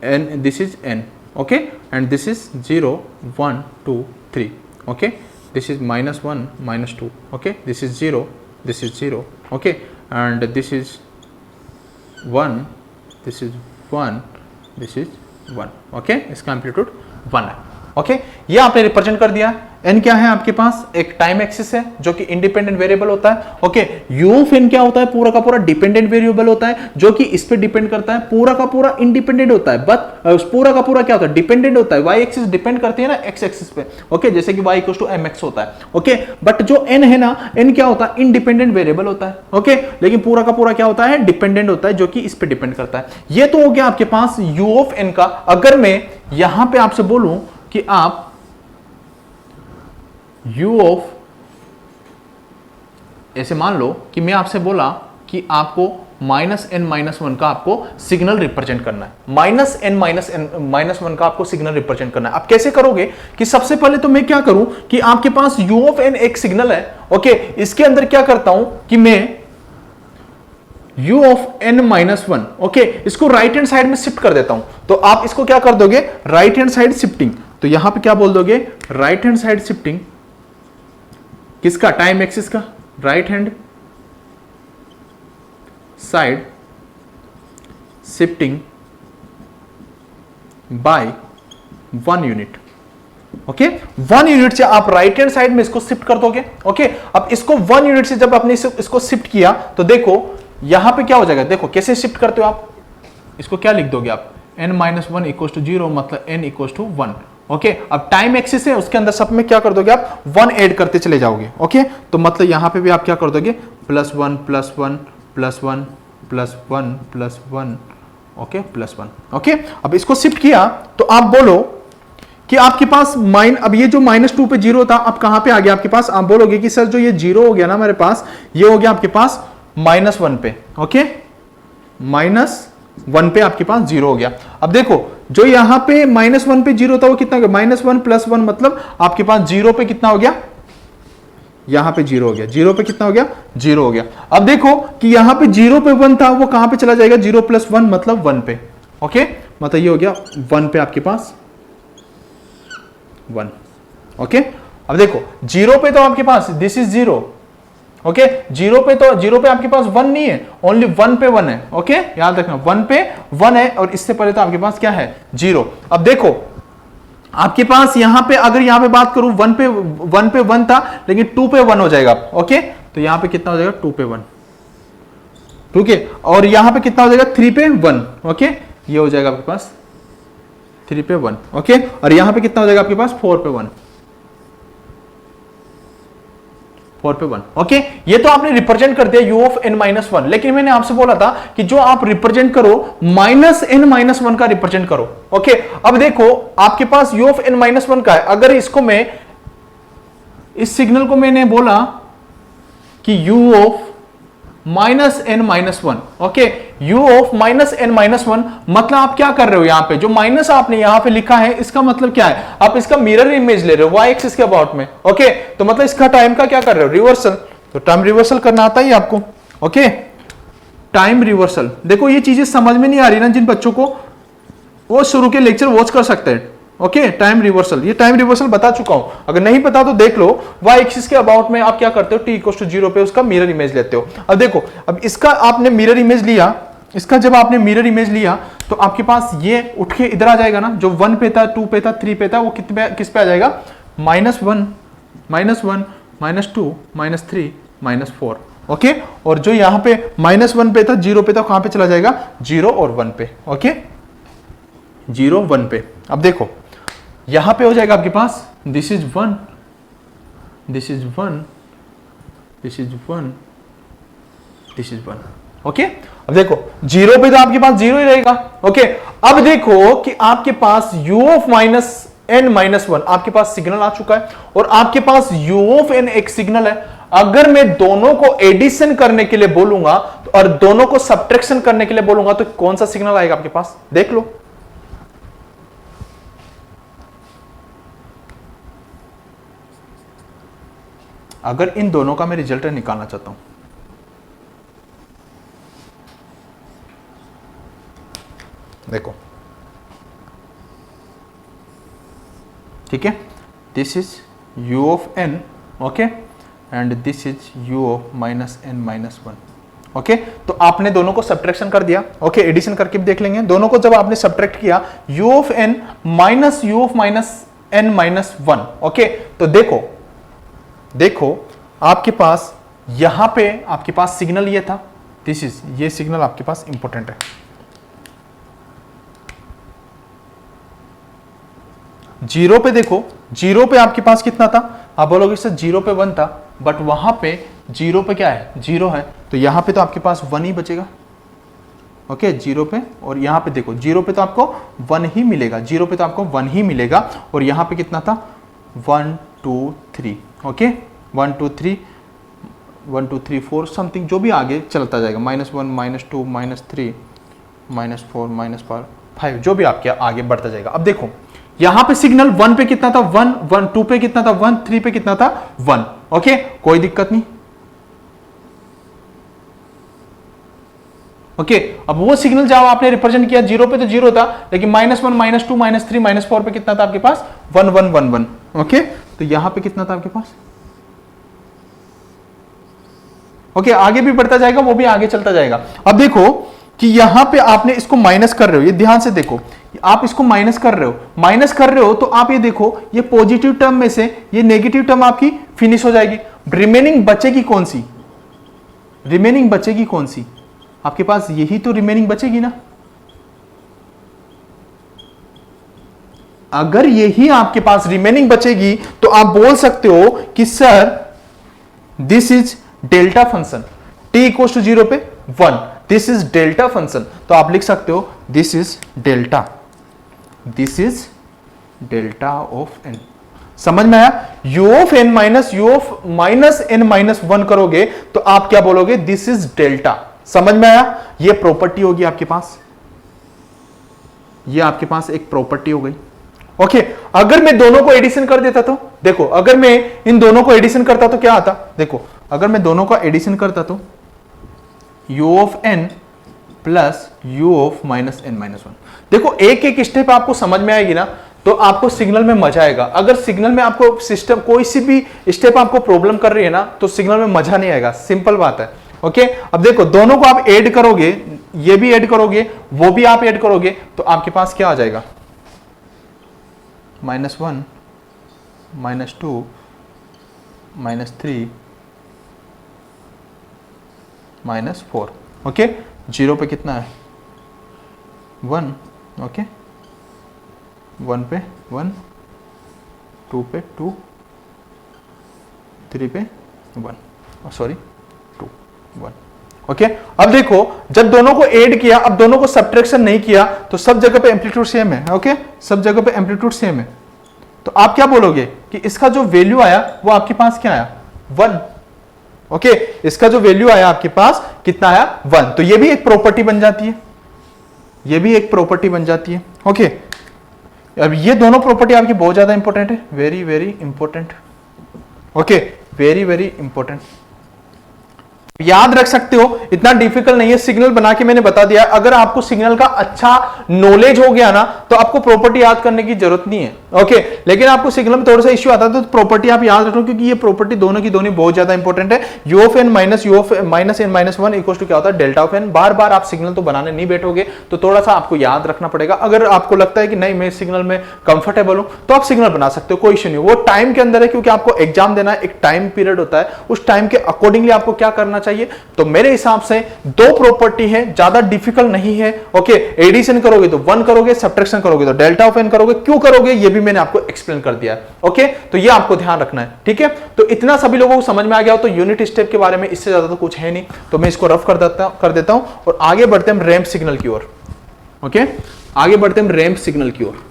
n, this is n। okay, and this is 0 1 2 3। okay, this is -1 -2। okay, this is 0, this is 0। okay, and this is 1, this is 1, this is 1। okay, इसका amplitude 1 है। Okay, ये आपने represent कर दिया। n क्या है आपके पास, एक टाइम एक्सिस है जो कि इंडिपेंडेंट वेरिएबल होता है। ओके, u ऑफ n क्या होता है, पूरा का पूरा डिपेंडेंट वेरिएबल होता है जो कि इस पे डिपेंड करता है, पूरा का पूरा इंडिपेंडेंट होता है, बट पूरा का पूरा क्या होता है, डिपेंडेंट होता है। y एक्सिस डिपेंड करती है ना x एक्सिस पे। ओके, जैसे कि y mx होता है। ओके, बट जो n है ना, n क्या होता है, इंडिपेंडेंट वेरिएबल होता है। ओके, लेकिन पूरा का पूरा क्या होता है, डिपेंडेंट होता है जो कि इस पे डिपेंड करता है। ये तो हो गया आपके पास u ऑफ n का। अगर मैं यहां पे आपसे बोलूं कि आप u ऑफ, ऐसे मान लो कि मैं आपसे बोला कि आपको -n-1 का आपको सिग्नल रिप्रेजेंट करना है, -n-1 का आपको सिग्नल रिप्रेजेंट करना है। आप कैसे करोगे कि सबसे पहले तो मैं क्या करूं कि आपके पास u ऑफ n एक सिग्नल है। ओके, इसके अंदर क्या करता हूं कि मैं u ऑफ n-1, ओके, इसको राइट हैंड साइड में शिफ्ट कर देता हूं। तो आप इसको क्या कर दोगे, राइट हैंड साइड शिफ्टिंग। तो यहां पे क्या बोल दोगे, राइट हैंड साइड शिफ्टिंग किसका, टाइम एक्सिस का, right hand side shifting by 1 unit. Okay, 1 unit से आप राइट हैंड साइड में इसको शिफ्ट कर दोगे। ओके, अब इसको 1 यूनिट से जब आपने इसको शिफ्ट किया तो देखो यहां पे क्या हो जाएगा। देखो कैसे शिफ्ट करते हो आप, इसको क्या लिख दोगे आप, n-1 = 0 मतलब n = 1। ओके, अब टाइम एक्सिस है, उसके अंदर सब में क्या कर दोगे आप, 1 ऐड करते चले जाओगे। ओके, तो मतलब यहां पे भी आप क्या कर दोगे, +1 +1 +1 +1 +1, ओके, +1। ओके, अब इसको शिफ्ट किया तो आप बोलो कि आपके पास अब ये जो -2 पे 0 था, अब कहां पे आ गया आपके पास, आप बोलोगे कि सर जो ये 0 हो गया ना मेरे पास, ये हो गया आपके पास -1 पे। ओके, -1 पे आपके पास 0 हो गया। अब देखो जो यहां पे -1 पे 0 था वो कितना हो गया, -1 +1 मतलब आपके पास 0 पे कितना हो गया, यहां पे 0 हो गया, 0 पे कितना हो गया, 0 हो गया। अब देखो कि यहां पे 0 पे 1 था, वो कहां पे चला जाएगा, 0 प्लस 1 मतलब 1 पे। ओके, मतलब ये हो गया 1 पे आपके पास 1। ओके, अब देखो 0 पे तो आपके पास दिस इज 0। ओके, 0 पे तो 0 पे आपके पास 1 नहीं है, ओनली 1 पे 1 है। ओके, याद रखना 1 पे 1 है और इससे पहले तो आपके पास क्या है, 0। अब देखो आपके पास यहां पे, अगर यहां पे बात करूं 1 पे 1 था, लेकिन 2 पे 1 हो जाएगा। ओके, तो यहां पे कितना हो जाएगा, 2 पे 1। ठीक है, और यहां पे कितना हो जाएगा, 3 पे 1। ओके, ये हो जाएगा आपके पास 3 पे 1। ओके, और यहां पे कितना हो जाएगा आपके पास, 4 पे 1, 4 पे 1। ओके, ये तो आपने रिप्रेजेंट कर दिया u ऑफ n माइनस 1, लेकिन मैंने आपसे बोला था कि जो आप रिप्रेजेंट करो माइनस n माइनस 1 का रिप्रेजेंट करो। ओके, अब देखो आपके पास u ऑफ n माइनस 1 का है, अगर इसको मैं, इस सिग्नल को मैंने बोला कि u of minus n minus 1। Okay, u of minus n minus 1 मतलब आप क्या कर रहे हो, यहां पे जो माइनस आपने यहां पे लिखा है, इसका मतलब क्या है, आप इसका मिरर इमेज ले रहे हो y एक्सिस के अबाउट में। ओके, तो मतलब इसका टाइम का क्या कर रहे हो, रिवर्सल। तो टाइम रिवर्सल करना आता है आपको। Okay, time reversal. देखो ये चीजें समझ में नहीं आ रही ना जिन बच्चों को, वो शुरू के लेक्चर वॉच कर सकते हैं। ओके, टाइम रिवर्सल, ये टाइम रिवर्सल बता चुका हूं, अगर नहीं पता तो देख लो। y एक्सिस के अबाउट में आप क्या करते हो, t इक्वल टू 0 पे उसका मिरर इमेज लेते हो। अब देखो, अब इसका आपने मिरर इमेज लिया, इसका जब आपने मिरर इमेज लिया तो आपके पास ये उठ के इधर आ जाएगा ना, जो 1 पे था, 2 पे था, 3 पे था, वो किस पे आ जाएगा, -1, -1, -2, -3, -4। ओके, और जो यहां पे -1 पे था, 0 पे था, कहां पे चला जाएगा, 0 और 1 पे। ओके, 0 1 पे। अब देखो यहां पे हो जाएगा आपके पास this is 1, this is 1, this is 1, this is 1। Okay, अब देखो 0 पे तो आपके पास 0 ही रहेगा। ओके, अब देखो कि आपके पास u of minus n minus 1 आपके पास सिग्नल आ चुका है, और आपके पास u ऑफ n एक सिग्नल है। अगर मैं दोनों को एडिशन करने के लिए बोलूंगा और दोनों को सब्ट्रैक्शन करने के लिए बोलूंगा तो कौन सा सिग्नल आएगा आपके पास, देख लो। अगर इन दोनों का मैं रिजल्ट निकालना चाहता हूं, देखो ठीक है, this is u of n, okay, and this is u of minus n minus 1। Okay, तो आपने दोनों को सब्ट्रैक्शन कर दिया। ओके, एडिशन करके भी देख लेंगे। दोनों को जब आपने सब्ट्रैक्ट किया, u of n minus u of minus n minus 1। Okay, तो देखो देखो आपके पास यहां पे आपके पास सिग्नल ये था, दिस इज, ये सिग्नल आपके पास इंपॉर्टेंट है। 0 पे देखो, 0 पे आपके पास कितना था, आप बोलोगे सर 0 पे 1 था, बट वहां पे 0 पे क्या है, 0 है, तो यहां पे तो आपके पास 1 ही बचेगा। ओके, 0 पे, और यहां पे देखो 0 पे तो आपको 1 ही मिलेगा, 0 पे तो आपको 1 ही मिलेगा, और यहां पे कितना था, 1 2 3। ओके, 1 2 3, 1 2 3 4 समथिंग, जो भी आगे चलता जाएगा, -1 -2 -3 -4 -5, जो भी आपके आगे बढ़ता जाएगा। अब देखो यहां पे सिग्नल 1 पे कितना था, 1 1, 2 पे कितना था, 1, 3 पे कितना था, 1। ओके, कोई दिक्कत नहीं। ओके, अब वो सिग्नल जब आपने रिप्रेजेंट किया, 0 पे तो 0 था, लेकिन -1 -2 -3 -4 पे कितना था आपके पास, 1 1 1 1। ओके, तो यहां पे कितना था आपके पास। ओके, आगे भी बढ़ता जाएगा, वो भी आगे चलता जाएगा। अब देखो कि यहां पे आपने इसको माइनस कर रहे हो, ये ध्यान से देखो, आप इसको माइनस कर रहे हो, माइनस कर रहे हो, तो आप ये देखो, ये पॉजिटिव टर्म में से ये नेगेटिव टर्म आपकी फिनिश हो जाएगी। रिमेनिंग बचेगी कौन सी, रिमेनिंग बचेगी कौन सी, आपके पास यही तो रिमेनिंग बचेगी ना। अगर यही आपके पास रिमेनिंग बचेगी तो आप बोल सकते हो कि sir this is delta function, t equal to 0 पे 1, दिस इज डेल्टा फंक्शन। तो आप लिख सकते हो this is delta, this is delta of n। समझ में आया, u of n minus u of minus n minus 1 करोगे तो आप क्या बोलोगे, दिस इज डेल्टा। समझ में आया, ये प्रॉपर्टी होगी आपके पास, ये आपके पास एक प्रॉपर्टी हो गई। ओके, अगर मैं दोनों को एडिशन कर देता तो देखो, अगर मैं इन दोनों को एडिशन करता तो क्या आता, देखो अगर मैं दोनों का एडिशन करता तो u of n plus u of minus n minus one. देखो एक एक स्टेप आपको समझ में आएगी ना तो आपको सिग्नल में मजा आएगा। अगर सिग्नल में आपको सिस्टम कोई सी भी स्टेप आपको प्रॉब्लम कर रही है ना तो सिग्नल में मजा नहीं आएगा, सिंपल बात है। ओके, अब देखो दोनों को आप ऐड करोगे, ये भी ऐड करोगे, वो भी आप ऐड करोगे, तो आपके पास क्या आ जाएगा, -1 -2 -3 -4। ओके, 0 पे कितना है 1, ओके 1 पे 1, 2 पे 2, 3 पे 1, सॉरी 2 1। ओके, अब देखो जब दोनों को ऐड किया, अब दोनों को सब्ट्रैक्शन नहीं किया तो सब जगह पे एम्पलीट्यूड सेम है। ओके, सब जगह पे एम्पलीट्यूड सेम है, तो आप क्या बोलोगे कि इसका जो वैल्यू आया वो आपके पास क्या आया 1। ओके, इसका जो वैल्यू आया आपके पास कितना आया 1, तो ये भी एक प्रॉपर्टी बन जाती है, ये भी एक प्रॉपर्टी बन जाती है। ओके, अब ये दोनों प्रॉपर्टी आपकी बहुत ज्यादा इंपॉर्टेंट है, very very important. Okay, very very important, याद रख सकते हो, इतना डिफिकल्ट नहीं है। सिग्नल बना के मैंने बता दिया, अगर आपको सिग्नल का अच्छा नॉलेज हो गया ना तो आपको प्रॉपर्टी याद करने की जरूरत नहीं है। ओके, लेकिन आपको सिग्नल में थोड़ा सा इश्यू आता है तो प्रॉपर्टी आप याद रखो, क्योंकि ये प्रॉपर्टी दोनों की दोनों बहुत ज्यादा इंपॉर्टेंट है। u of n minus u of minus n minus one equal to क्या होता है डेल्टा ऑफ n। बार बार आप सिग्नल तो बनाने नहीं बैठोगे, तो थोड़ा सा आपको याद रखना पड़ेगा। अगर आपको लगता है कि नहीं मैं सिग्नल में कंफर्टेबल हूं तो आप सिग्नल बना सकते हो, कोई इश्यू नहीं। वो टाइम के अंदर है, क्योंकि आपको एग्जाम देना है, एक टाइम पीरियड होता है, उस टाइम के अकॉर्डिंगली आपको क्या करना चाहिए। तो मेरे हिसाब से दो प्रॉपर्टी है, ज्यादा डिफिकल्ट नहीं है। ओके, एडिशन करोगे तो 1 करोगे, सब्ट्रैक्शन करोगे तो डेल्टा ऑफ n करोगे। क्यों करोगे ये भी मैंने आपको एक्सप्लेन कर दिया है। ओके, तो ये आपको ध्यान रखना है, ठीक है। तो इतना सभी लोगों को समझ में आ गया हो तो यूनिट स्टेप के बारे में इससे ज्यादा तो कुछ है नहीं, तो मैं इसको रफ कर देता हूं और आगे बढ़ते हम रैंप सिग्नल की ओर। ओके, आगे बढ़ते हम रैंप सिग्नल की ओर।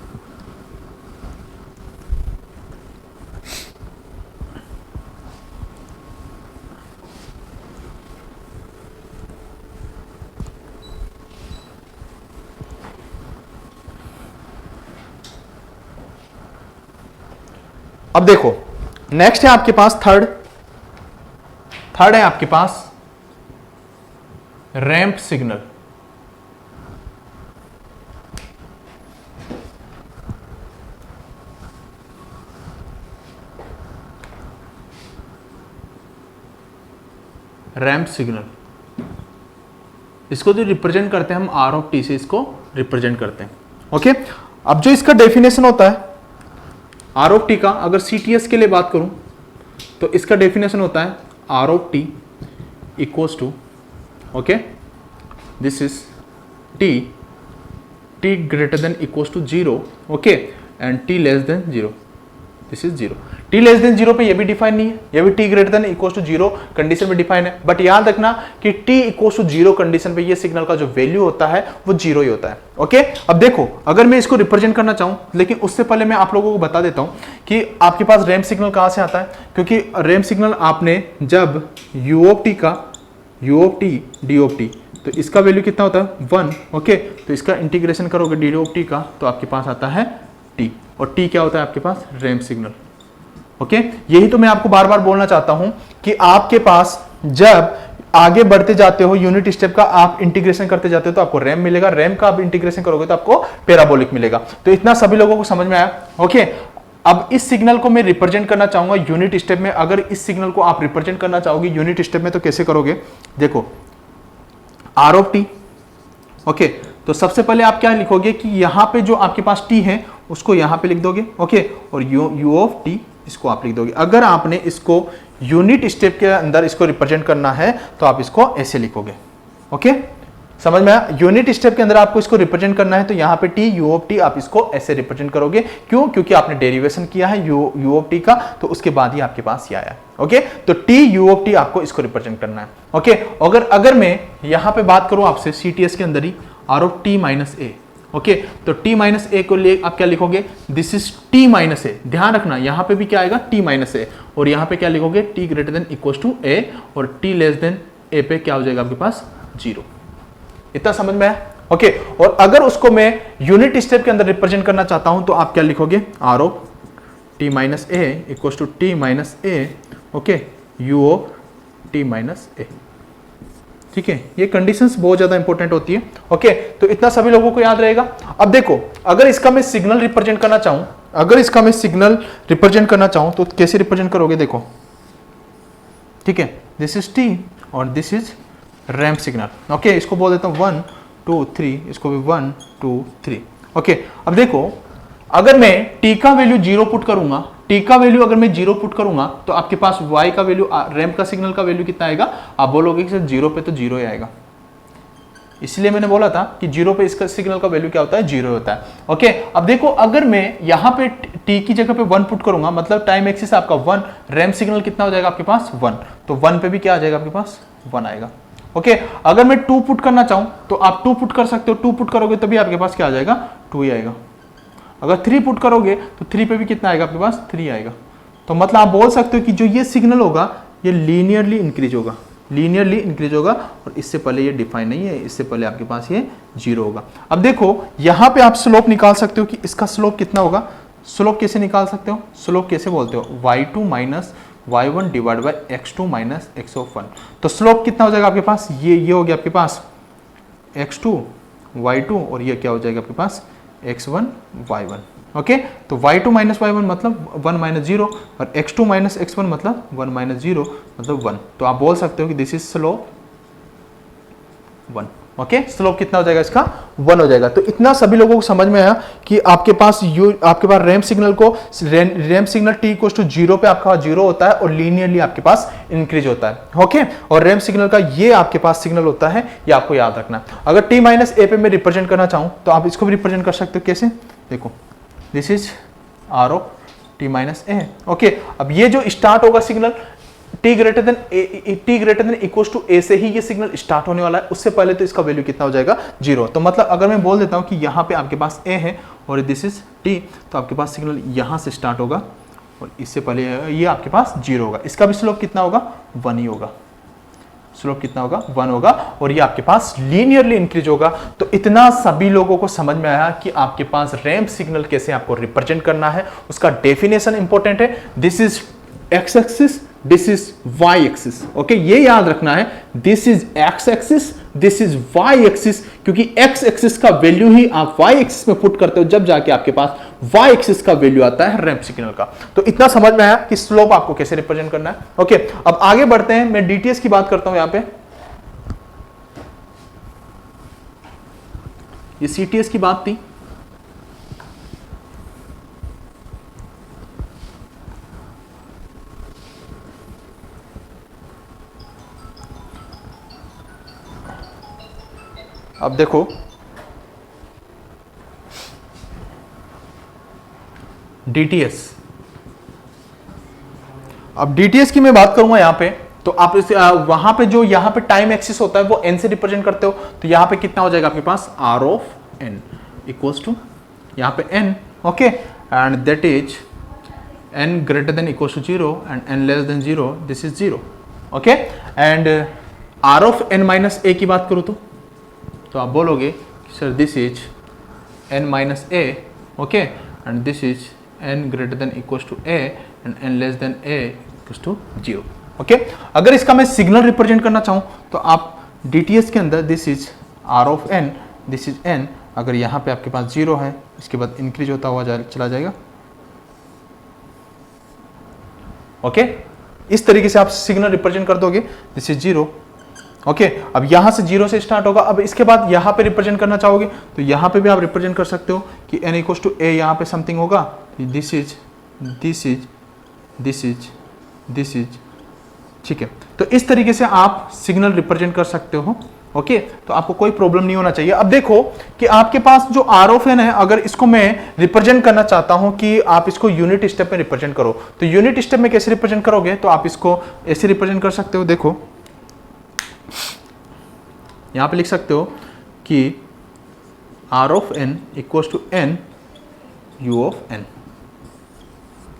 अब देखो नेक्स्ट है आपके पास थर्ड है आपके पास रैंप सिग्नल। रैंप सिग्नल, इसको जो रिप्रेजेंट करते हैं हम आर ऑफ टी से इसको रिप्रेजेंट करते हैं। ओके, अब जो इसका डेफिनेशन होता है आर ऑफ टी का, अगर सीटीएस के लिए बात करूं तो इसका डेफिनेशन होता है r of t equals to, okay this is t greater than equals to 0, okay and t less than 0, this is 0। T less than 0 पे ये भी डिफाइन नहीं है, ये भी t greater than equals to 0 condition में डिफाइन है। But याद रखना कि टी इक्वल्स टू 0 कंडीशन पे ये सिग्नल का जो वैल्यू होता है वो 0 ही होता है। ओके, अब देखो अगर मैं इसको रिप्रेजेंट करना चाहूं, लेकिन उससे पहले मैं आप लोगों को बता देता हूं कि आपके पास रैंप सिग्नल कहां से आता है। क्योंकि रैंप सिग्नल आपने जब u ऑफ टी का u of T D of T, तो इसका वैल्यू कितना होता है 1। ओके, तो इसका इंटीग्रेशन करोगे डी ऑफ टी का तो आपके पास आता है टी, और टी क्या होता है आपके पास रैंप सिग्नल। ओके, यही तो मैं आपको बार बार बोलना चाहता हूं कि आपके पास जब आगे बढ़ते जाते हो यूनिट स्टेप का आप इंटीग्रेशन करते जाते हो तो आपको रैंप मिलेगा, रैंप का आप इंटीग्रेशन करोगे तो आपको पैराबोलिक मिलेगा। तो इतना सभी लोगों को समझ में आया। ओके, अब इस सिग्नल को मैं रिप्रेजेंट करना चाहूंगा यूनिट स्टेप में। अगर इस सिग्नल को आप रिप्रेजेंट करना चाहोगे यूनिट स्टेप में तो कैसे करोगे, देखो आर ऑफ टी। ओके, तो सबसे पहले आप क्या लिखोगे कि यहां पे जो आपके पास टी है उसको यहां पे लिख दोगे। ओके, और यू ऑफ टी इसको आप लिख दोगे। अगर आपने इसको यूनिट स्टेप के अंदर इसको रिप्रेजेंट करना है तो आप इसको ऐसे लिखोगे। ओके, समझ में आया। यूनिट स्टेप के अंदर आपको इसको रिप्रेजेंट करना है तो यहां पे टी यू ऑफ टी आप इसको ऐसे रिप्रेजेंट करोगे। क्यों? क्योंकि आपने डेरिवेशन किया है यू ऑफ टी का, तो उसके बाद ही आपके पास ये आया। ओके, तो टी यू ऑफ टी आपको इसको रिप्रेजेंट करना है। ओके, अगर मैं यहां पे बात करूं आपसे सीटीएस के अंदर ही R of T minus A. Okay, तो t माइनस ए को ले आप क्या लिखोगे, this is t minus A. ध्यान रखना यहां पे भी क्या आएगा t माइनस ए, और यहां पे क्या लिखोगे t greater than equal to A, और t लेस देन ए पे क्या हो जाएगा आपके पास 0। इतना समझ में आया। ओके। और अगर उसको मैं यूनिट स्टेप के अंदर रिप्रेजेंट करना चाहता हूं तो आप क्या लिखोगे, R of T minus A equal to T minus A, okay, U of T minus A. ठीक है, ये कंडीशंस बहुत ज्यादा इंपॉर्टेंट होती है। ओके, तो इतना सभी लोगों को याद रहेगा। अब देखो, अगर इसका मैं सिग्नल रिप्रेजेंट करना चाहूं, तो कैसे रिप्रेजेंट करोगे, देखो, ठीक है, दिस इज टी और this is ramp signal. Okay, इसको बोल देता हूं 1 2 3, इसको भी 1 2 3। ओके, अब देखो, अगर मैं t का वैल्यू 0 पुट करूंगा, t का वैल्यू अगर मैं 0 पुट करूंगा तो आपके पास y का वैल्यू, रैंप का सिग्नल का वैल्यू कितना आएगा, आप बोलोगे कि सर 0 पे तो 0 ही आएगा। इसलिए मैंने बोला था कि 0 पे इसका सिग्नल का वैल्यू क्या होता है, 0 होता है। ओके, अब देखो, अगर मैं यहां पे t की जगह पे 1 पुट करूंगा, मतलब टाइम एक्सिस आपका 1, रैंप सिग्नल कितना हो जाएगा आपके पास, 1, तो 1 पे भी क्या आ जाएगा आपके पास, 1 आएगा। ओके, अगर मैं 2 पुट करना चाहूं तो आप 2 पुट कर सकते हो, 2 पुट करोगे तभी आपके पास क्या आ जाएगा, 2 ही आएगा। अगर 3 पुट करोगे तो 3 पे भी कितना आएगा आपके पास, 3 आएगा। तो मतलब आप बोल सकते हो कि जो ये सिग्नल होगा ये लीनियरली इंक्रीज होगा, और इससे पहले ये डिफाइन नहीं है, इससे पहले आपके पास ये 0 होगा। अब देखो, यहां पे आप स्लोप निकाल सकते हो कि इसका स्लोप कितना होगा। स्लोप कैसे निकाल सकते हो, स्लोप कैसे बोलते हो, y2 minus y1 divide by x2 minus x1। तो स्लोप कितना हो जाएगा आपके पास, ये हो गया आपके पास x2 y2, और ये क्या हो जाएगा आपके पास x1 y1। ओके, तो y2 माइनस y1 मतलब 1 माइनस 0, और x2 माइनस x1 मतलब 1 माइनस 0 मतलब 1। तो आप बोल सकते हो कि this is slope 1। Okay, slope कितना हो जाएगा इसका, 1 हो जाएगा। तो इतना सभी लोगों को समझ में आया कि आपके पास ramp signal t equal to 0 पे आपका 0 होता है और लीनियरली आपके पास इंक्रीज होता है। ओके, और रैंप सिग्नल का ये आपके पास सिग्नल होता है, ये आपको याद रखना है। अगर t माइनस ए पे मैं रिप्रेजेंट करना चाहूं तो आप इसको भी रिप्रेजेंट कर सकते हो, कैसे, देखो, this is R of T minus A. Okay, अब ये जो स्टार्ट होगा signal t greater than equal to A से ही ये सिग्नल स्टार्ट होने वाला है, उससे पहले तो इसका वैल्यू कितना हो जाएगा, 0। तो मतलब अगर मैं बोल देता हूं कि यहाँ पे आपके पास a है और दिस इज t, तो आपके पास सिग्नल यहां से स्टार्ट होगा और इससे पहले ये आपके पास 0 होगा। इसका भी स्लोप कितना होगा, 1 ही होगा। स्लोप कितना होगा, 1 होगा, और ये आपके पास लीनियरली इंक्रीज होगा। तो इतना सभी लोगों को समझ में आया कि आपके पास रैंप सिग्नल कैसे आपको रिप्रेजेंट करना है, उसका डेफिनेशन इंपॉर्टेंट है। This is x axis, this is y axis. Okay, ये याद रखना है, this is x axis, this is y axis, क्योंकि एक्स एक्सिस का वैल्यू ही आप वाई एक्सिस में पुट करते हो, जब जाके आपके पास वाई एक्सिस का वैल्यू आता है रैंप सिग्नल का। तो इतना समझ में आया कि स्लोप आपको कैसे रिप्रेजेंट करना है। ओके, अब आगे बढ़ते हैं, मैं डीटीएस की बात करता हूं। यहां पे ये सीटीएस की बात थी। अब देखो, डीटीएस, अब डीटीएस की मैं बात करूंगा यहां पे, तो आप वहां पे जो यहां पे टाइम एक्सिस होता है वो एन से रिप्रेजेंट करते हो, तो यहां पे कितना हो जाएगा आपके पास, R of N equals to यहां पे N. Okay, and that is N greater than equals to 0 and N less than 0, this is 0। Okay, and R of N minus A की बात करूं तो आप बोलोगे sir this is n minus A, okay, and this is n greater than equals to a and n less than a equals to 0। Okay, अगर इसका मैं signal represent करना चाहूं तो आप डीटीएस के अंदर this is r of n, this is n, अगर यहां पे आपके पास 0 है, इसके बाद इंक्रीज होता हुआ चला जाएगा। ओके, इस तरीके से आप सिग्नल रिप्रेजेंट कर दोगे, दिस इज 0। ओके, अब यहां से 0 से स्टार्ट होगा। अब इसके बाद यहां पे रिप्रेजेंट करना चाहोगे तो यहां पे भी आप रिप्रेजेंट कर सकते हो कि n इक्वल्स टू a, यहां पे समथिंग होगा, this is this is this is this is. ठीक है, तो इस तरीके से आप सिग्नल रिप्रेजेंट कर सकते हो। ओके, तो आपको कोई प्रॉब्लम नहीं होना चाहिए। अब देखो कि आपके पास जो आर ऑफ एन है, अगर इसको मैं रिप्रेजेंट करना चाहता हूं कि आप इसको यूनिट स्टेप में रिप्रेजेंट करो, तो यूनिट स्टेप में कैसे रिप्रेजेंट करोगे, तो आप इसको ऐसे रिप्रेजेंट कर सकते हो। देखो यहां पे लिख सकते हो कि r of N equals to n u of n,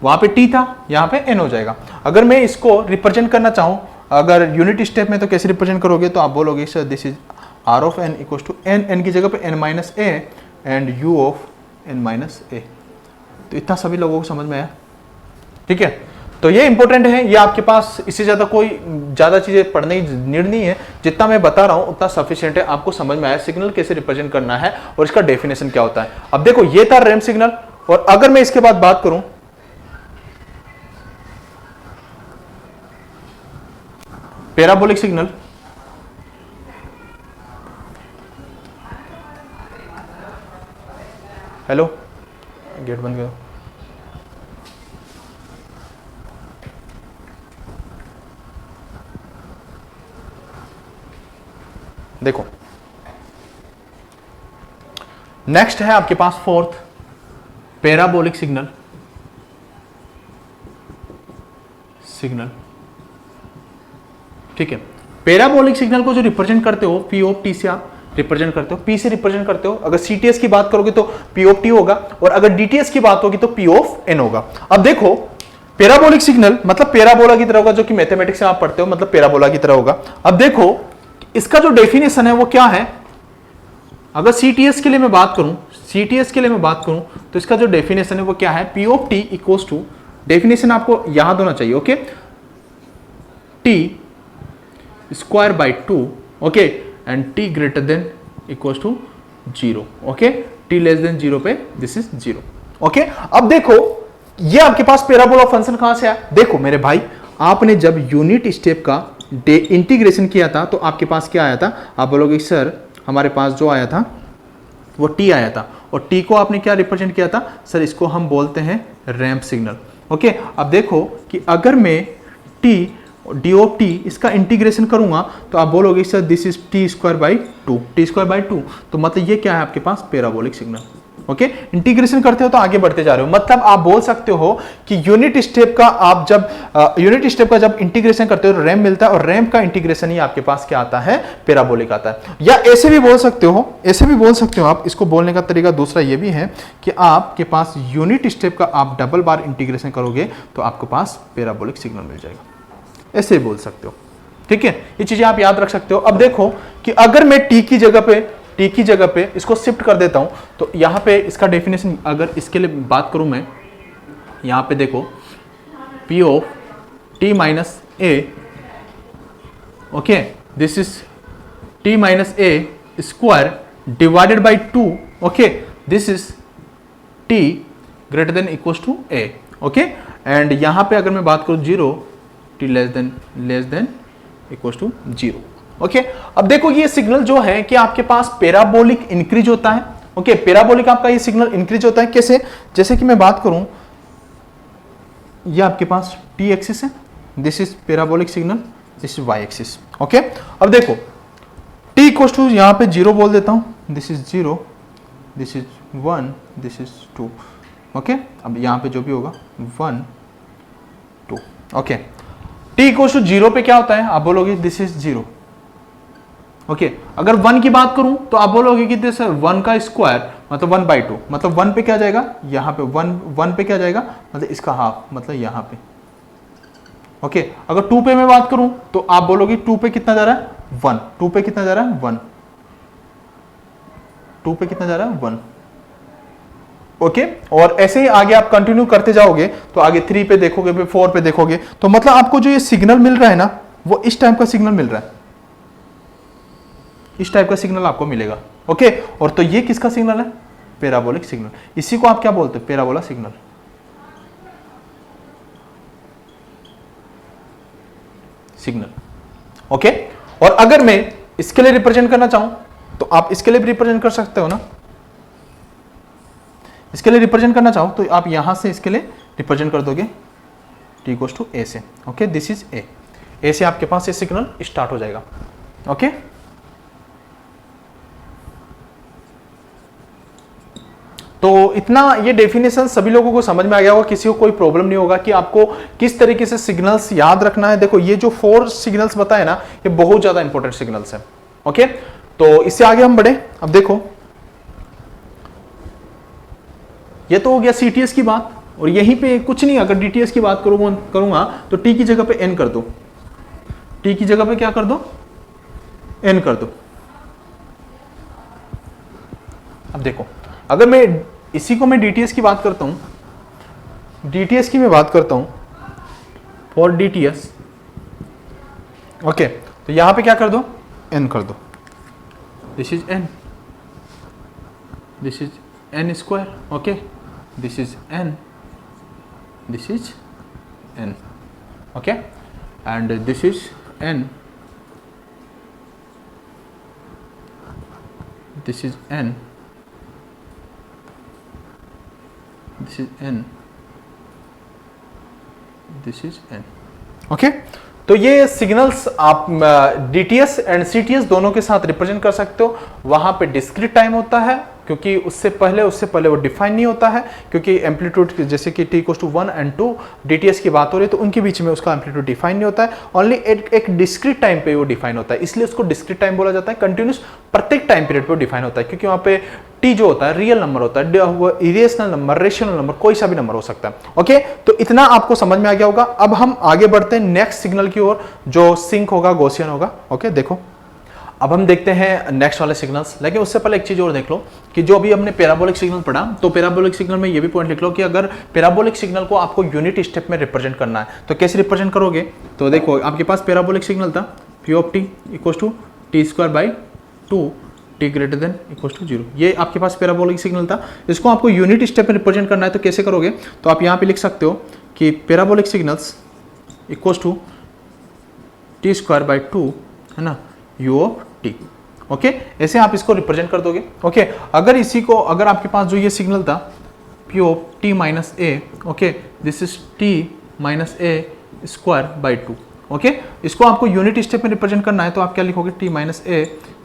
वहां पे टी था, यहां पे एन हो जाएगा। अगर मैं इसको रिप्रेजेंट करना चाहूं अगर यूनिट स्टेप में, तो कैसे रिप्रेजेंट करोगे, तो आप बोलोगे sir this is R of N equal to N, N की जगह पे N minus A and U of N minus A. तो इतना सभी लोगों को समझ में आया? ठीक है, तो ये इंपॉर्टेंट है, ये आपके पास इससे ज्यादा कोई ज्यादा चीजें पढ़ने की नीड नहीं है, जितना मैं बता रहा हूं उतना सफिशिएंट है। आपको समझ में आया सिग्नल कैसे रिप्रेजेंट करना है और इसका डेफिनेशन क्या होता है। अब देखो ये था रैंप सिग्नल, और अगर मैं इसके बाद बात करूं पैराबोलिक सिग्नल, हेलो गेट बंद करो। देखो नेक्स्ट है आपके पास फोर्थ पैराबोलिक सिग्नल। ठीक है, पैराबोलिक सिग्नल को जो रिप्रेजेंट करते हो पी ऑफ टी से आप रिप्रेजेंट करते हो, पी से रिप्रेजेंट करते हो। अगर सीटीएस की बात करोगे तो पी ऑफ टी होगा, और अगर डीटीएस की बात होगी तो पी ऑफ एन होगा। अब देखो पैराबोलिक सिग्नल मतलब पैराबोला की तरह होगा, जो कि मैथमेटिक्स में आप पढ़ते हो, मतलब पैराबोला की तरह होगा। अब देखो इसका जो डेफिनेशन है वो क्या है। अगर सीटीएस के लिए मैं बात करूं, तो इसका जो डेफिनेशन है वो क्या है, p of t equals to, definition आपको याद होना चाहिए, okay, t square by 2, okay, and t greater than equals to 0, okay, t less than 0 पे दिस इज 0, ओके। अब देखो ये आपके पास पैराबोला फंक्शन कहां से आया। देखो मेरे भाई, आपने जब यूनिट स्टेप का इंटीग्रेशन किया था तो आपके पास क्या आया था, आप बोलोगे सर हमारे पास जो आया था वो टी आया था, और टी को आपने क्या रिप्रेजेंट किया था, सर इसको हम बोलते हैं रैंप सिग्नल, ओके। अब देखो कि अगर मैं टी डी ऑफ टी इसका इंटीग्रेशन करूंगा तो आप बोलोगे sir this is T square by 2, तो मतलब ये क्या है आपके पास पैराबोलिक सिग्नल, ओके। इंटीग्रेशन करते हो तो आगे बढ़ते जा रहे हो, मतलब आप बोल सकते हो कि यूनिट स्टेप का जब इंटीग्रेशन करते हो तो रैंप मिलता है, और रैंप का इंटीग्रेशन ही आपके पास क्या आता है, पैराबोलिक आता है। या ऐसे भी बोल सकते हो आप, इसको बोलने का तरीका दूसरा ये भी है कि आपके पास यूनिट स्टेप का आप डबल बार इंटीग्रेशन करोगे तो आपके पास पैराबोलिक सिग्नल मिल जाएगा, ऐसे बोल सकते हो, ठीक है। ये चीजें आप याद रख सकते हो। अब देखो कि अगर मैं टी की जगह पे इसको शिफ्ट कर देता हूं तो यहां पे इसका डेफिनेशन, अगर इसके लिए बात करूं मैं, यहां पे देखो p of T minus A, okay, this is t minus a square divided by 2, okay, this is t greater than equals to a, okay. And यहां पे अगर मैं बात करूं 0, t less than equals to 0, okay. अब देखो ये signal जो है कि आपके पास पैराबोलिक इंक्रीज होता है, ओके, पैराबोलिक आपका ये सिग्नल इंक्रीज होता है कैसे, जैसे कि मैं बात करूं ये आपके पास टी एक्सिस है, this is parabolic signal, this is y axis, okay. अब देखो टी इक्वल्स टू यहां पे 0 बोल देता हूं, this is 0, this is 1, this is 2, okay. अब यहां पे जो भी होगा 1 2, ओके। टी इक्वल्स टू 0 पे क्या होता है, आप बोलोगे दिस इज 0, ओके। अगर 1 की बात करूं तो आप बोलोगे कि दिस 1 का स्क्वायर मतलब 1/2, मतलब 1 पे क्या जाएगा, यहां पे 1 पे क्या जाएगा, मतलब इसका हाफ, मतलब यहां पे, ओके। अगर 2 पे मैं बात करूं तो आप बोलोगे 2 पे कितना जा रहा है, 1, 2 पे कितना जा रहा है, 1, 2 पे कितना जा रहा है, 1, ओके। और ऐसे ही आगे आप कंटिन्यू करते जाओगे तो आगे 3 पे देखोगे, फिर 4 पे देखोगे, तो मतलब आपको जो ये सिग्नल मिल रहा है ना, वो इस टाइप का सिग्नल मिल रहा है, इस टाइप का सिग्नल आपको मिलेगा, ओके। और तो ये किसका सिग्नल है, पैराबोलिक सिग्नल। इसी को आप क्या बोलते हैं, पैराबोला सिग्नल, ओके। और अगर मैं इसके लिए रिप्रेजेंट करना चाहूं तो आप इसके लिए भी रिप्रेजेंट कर सकते हो ना, इसके लिए रिप्रेजेंट करना चाहो तो आप यहां से इसके लिए रिप्रेजेंट कर दोगे टी इक्वल्स टू ए से, ओके, दिस इज ए से आपके पास ये सिग्नल स्टार्ट हो जाएगा, ओके। तो इतना ये डेफिनेशन सभी लोगों को समझ में आ गया होगा, किसी को कोई प्रॉब्लम नहीं होगा कि आपको किस तरीके से सिग्नल्स याद रखना है। देखो ये जो 4 सिग्नल्स बताए ना, ये बहुत ज्यादा इंपॉर्टेंट सिग्नल्स हैं, ओके। तो इससे आगे हम बढ़े। अब देखो ये तो हो गया सीटीएस की बात, और यहीं पे कुछ नहीं, अगर डीटीएस की बात करूंगा तो टी की जगह पे एन कर दो, टी की जगह पे क्या कर दो, एन कर दो, अब देखो, अगर मैं इसी को मैं डीटीएस की बात करता हूँ, डीटीएस की मैं बात करता हूँ फॉर डीटीएस, ओके, तो यहां पे क्या कर दो, एन कर दो, this is an, this is an square, okay, this is an, this is an, okay, and this is an, this is an, this is an, this is an, okay. तो ये सिग्नल्स आप DTS and CTS दोनों के साथ represent कर सकते हो। वहां पे डिस्क्रीट टाइम होता है क्योंकि उससे पहले वो डिफाइन नहीं होता है, क्योंकि एम्पलीट्यूड जैसे कि t = 1 and 2 डीटीएस की बात हो रही है तो उनके बीच में उसका एम्पलीट्यूड डिफाइन नहीं होता है, ओनली एक डिस्क्रीट टाइम पे वो डिफाइन होता है, इसलिए उसको डिस्क्रीट टाइम बोला जाता है। कंटिन्यूस प्रत्येक टाइम पीरियड पे डिफाइन होता है क्योंकि वहां पे t जो होता है रियल नंबर होता है, इरेशनल नंबर, रेशनल नंबर, कोई सा भी नंबर हो सकता है, ओके। तो इतना आपको समझ में आ गया होगा। अब हम आगे बढ़ते हैं नेक्स्ट सिग्नल की ओर जो सिंक होगा, गॉसियन होगा, ओके। देखो अब हम देखते हैं नेक्स्ट वाले सिग्नल्स, लेकिन उससे पहले एक चीज और देख लो कि जो अभी हमने पैराबोलिक सिग्नल पढ़ा, तो पैराबोलिक सिग्नल में ये भी पॉइंट लिख लो कि अगर पैराबोलिक सिग्नल को आपको यूनिट स्टेप में रिप्रेजेंट करना है तो कैसे रिप्रेजेंट करोगे। तो देखो आपके पास पैराबोलिक सिग्नल था p of t = t²/2 t > 0, ये आपके पास पैराबोलिक सिग्नल था। इसको आपको यूनिट स्टेप में रिप्रेजेंट करना है तो कैसे करोगे, तो आप यहाँ पे लिख सकते हो कि पैराबोलिक सिग्नल्स = t²/2 है ना, u ऑफ t, ओके। ऐसे आप इसको रिप्रेजेंट कर दोगे, ओके। अगर आपके पास जो ये सिग्नल था p of t - a, okay, this is t - a²/2, okay. इसको आपको यूनिट स्टेप में रिप्रेजेंट करना है तो आप क्या लिखोगे, t - a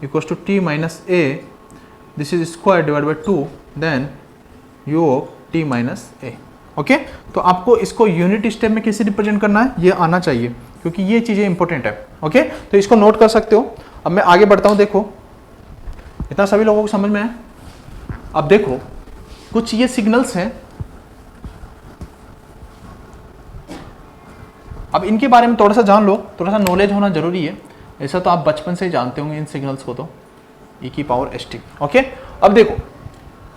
= t - a, this is ²/2, then u of t - a, okay. तो आपको इसको यूनिट स्टेप में कैसे रिप्रेजेंट करना है ये आना चाहिए क्योंकि ये चीजें इंपॉर्टेंट है, ओके। तो इसको नोट कर सकते हो। अब मैं आगे बढ़ता हूं, देखो इतना सभी लोगों को समझ में है। अब देखो कुछ ये सिग्नल्स हैं, अब इनके बारे में थोड़ा सा जान लो, थोड़ा सा नॉलेज होना जरूरी है। ऐसा तो आप बचपन से ही जानते होंगे इन सिग्नल्स को, तो e⁻st, ओके। अब देखो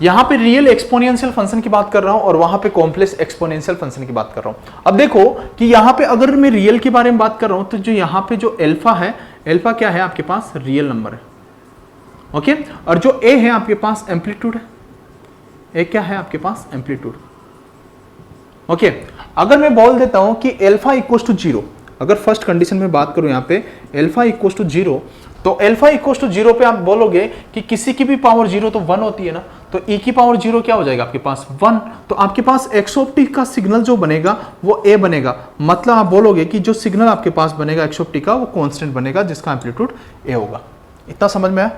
यहां पे रियल एक्सपोनेंशियल फंक्शन की बात कर रहा हूं और वहां पे कॉम्प्लेक्स एक्सपोनेंशियल फंक्शन की बात कर रहा हूं। अब देखो कि यहां पे अगर मैं रियल के बारे में बात कर रहा हूं तो जो यहां पे जो अल्फा है, अल्फा क्या है आपके पास, रियल नंबर है, ओके। और जो ए है आपके पास एम्पलीट्यूड है, ए क्या है आपके पास, एम्पलीट्यूड, ओके। अगर मैं बोल देता हूं कि अल्फा = 0, अगर फर्स्ट कंडीशन में बात करूं यहां पे अल्फा = 0, तो अल्फा = 0 पे आप बोलोगे कि किसी की भी पावर 0 तो 1 होती है ना, तो e⁻0 क्या हो जाएगा आपके पास, 1। तो आपके पास x ऑफ t का सिग्नल जो बनेगा वो a बनेगा, मतलब आप बोलोगे कि जो सिग्नल आपके पास बनेगा x ऑफ t का वो कांस्टेंट बनेगा जिसका एम्पलीट्यूड a होगा। इतना समझ में आया,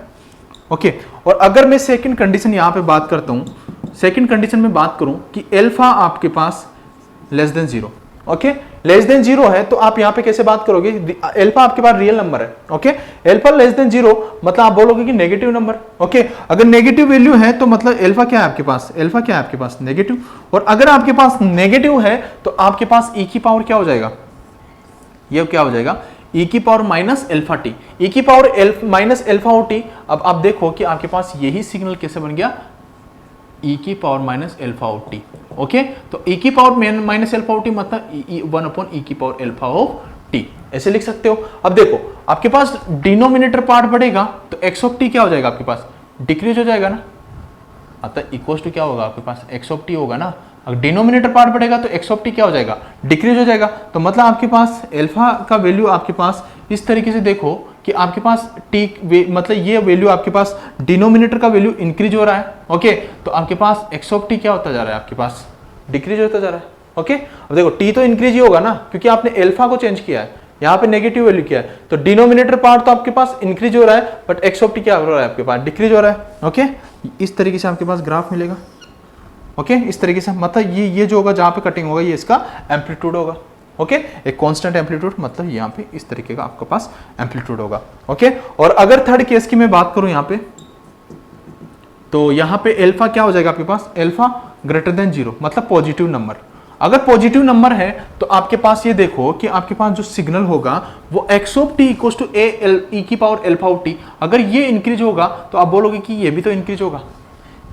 ओके। और अगर मैं सेकंड कंडीशन यहां पे बात करता हूं, सेकंड कंडीशन में बात करूं कि अल्फा आपके पास <0, ओके, <0 है तो आप यहां पे कैसे बात करोगे, अल्फा आपके पास रियल नंबर है, ओके। अल्फा <0 मतलब आप बोलोगे कि नेगेटिव नंबर, ओके। अगर नेगेटिव वैल्यू है तो मतलब अल्फा क्या है आपके पास, अल्फा क्या है आपके पास, नेगेटिव। और अगर आपके पास नेगेटिव है तो आपके पास e की पावर क्या हो जाएगा, ये क्या हो जाएगा, e की पावर -αt, e की पावर -αt। अब आप देखो कि आपके पास यही सिग्नल कैसे बन गया, e की पावर -αt, ओके। तो e की पावर -αt मतलब 1/e की पावर α, ऐसे लिख सकते हो। अब देखो आपके पास डिनोमिनेटर पार्ट बढ़ेगा तो x ऑफ t क्या हो जाएगा आपके पास, डिक्रीज हो जाएगा ना, अतः इक्वल्स टू क्या होगा आपके पास, x ऑफ t होगा ना। अगर डिनोमिनेटर पार्ट बढ़ेगा तो x ऑफ t क्या हो जाएगा, डिक्रीज हो जाएगा। तो मतलब आपके पास अल्फा का वैल्यू आपके पास इस तरीके से देखो कि आपके पास t मतलब ये वैल्यू आपके पास डिनोमिनेटर का वैल्यू इंक्रीज हो रहा है, ओके। तो आपके पास x ऑफ t क्या होता जा रहा है, आपके पास डिक्रीज होता जा रहा है, ओके। अब देखो t तो इंक्रीज ही होगा ना क्योंकि आपने अल्फा को चेंज किया है, यहाँ पे नेगेटिव वैल्यू किया है, तो डिनोमिनेटर पार्ट तो आपके पास इंक्रीज हो रहा है बट x ऑफ t क्या हो रहा है आपके पास, डिक्रीज हो रहा है, ओके। इस तरीके से आपके पास ग्राफ मिलेगा, ओके। इस तरीके से मतलब ये जो होगा जहां पे कटिंग होगा ये इसका एम्पलीट्यूड होगा, ओके। एक कांस्टेंट एम्पलीट्यूड मतलब यहाँ पे इस तरीके का आपके पास एम्पलीट्यूड होगा, ओके। और अगर थर्ड केस की मैं बात करूं यहाँ पे, तो यहाँ पे अल्फा क्या हो जाएगा आपके पास, अल्फा <0 मतलब पॉजिटिव नंबर। अगर पॉजिटिव नंबर है तो आपके पास ये देखो कि आपके पास जो सिग्नल होगा वो x of t = a e की पावर α t। अगर ये इंक्रीज होगा तो आप बोलोगे कि ये भी तो इंक्रीज होगा,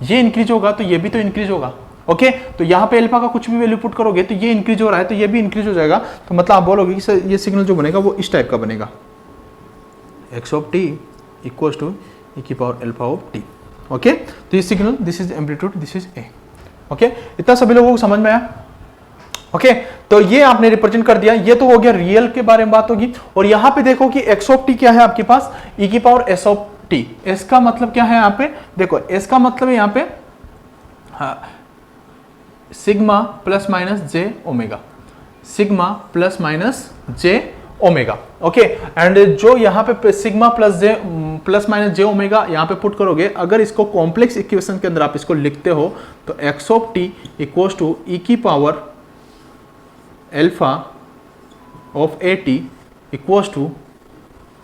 ये इंक्रीज होगा तो ये भी तो इंक्रीज होगा। ओके, तो यहाँ पे अल्फा का कुछ भी वैल्यू पुट करोगे तो ये इंक्रीज हो रहा है तो ये भी इंक्रीज हो जाएगा। तो मतलब आप बोलोगे कि सर ये सिग्नल जो बनेगा वो इस टाइप का बनेगा, x of T equal to e की power alpha of t. Okay, तो ये signal, this is amplitude, this is a. Okay, इतना सभी लोगों को समझ में आया? ओके, तो ये आपने रिप्रेजेंट कर दिया। ये तो हो गया रियल के बारे में बात होगी। और यहां पे देखो कि x ऑफ टी क्या है आपके पास, e की power s of T. s का मतलब क्या है यहाँ पे, देखो s का मतलब है यहाँ पे sigma plus minus J omega, sigma plus minus J omega. Okay, and जो यहाँ पे sigma plus minus J omega यहाँ पे पुट करोगे, अगर इसको कॉम्प्लेक्स इक्वेशन के अंदर आप इसको लिखते हो तो x of T equal to E की power alpha of A T equals to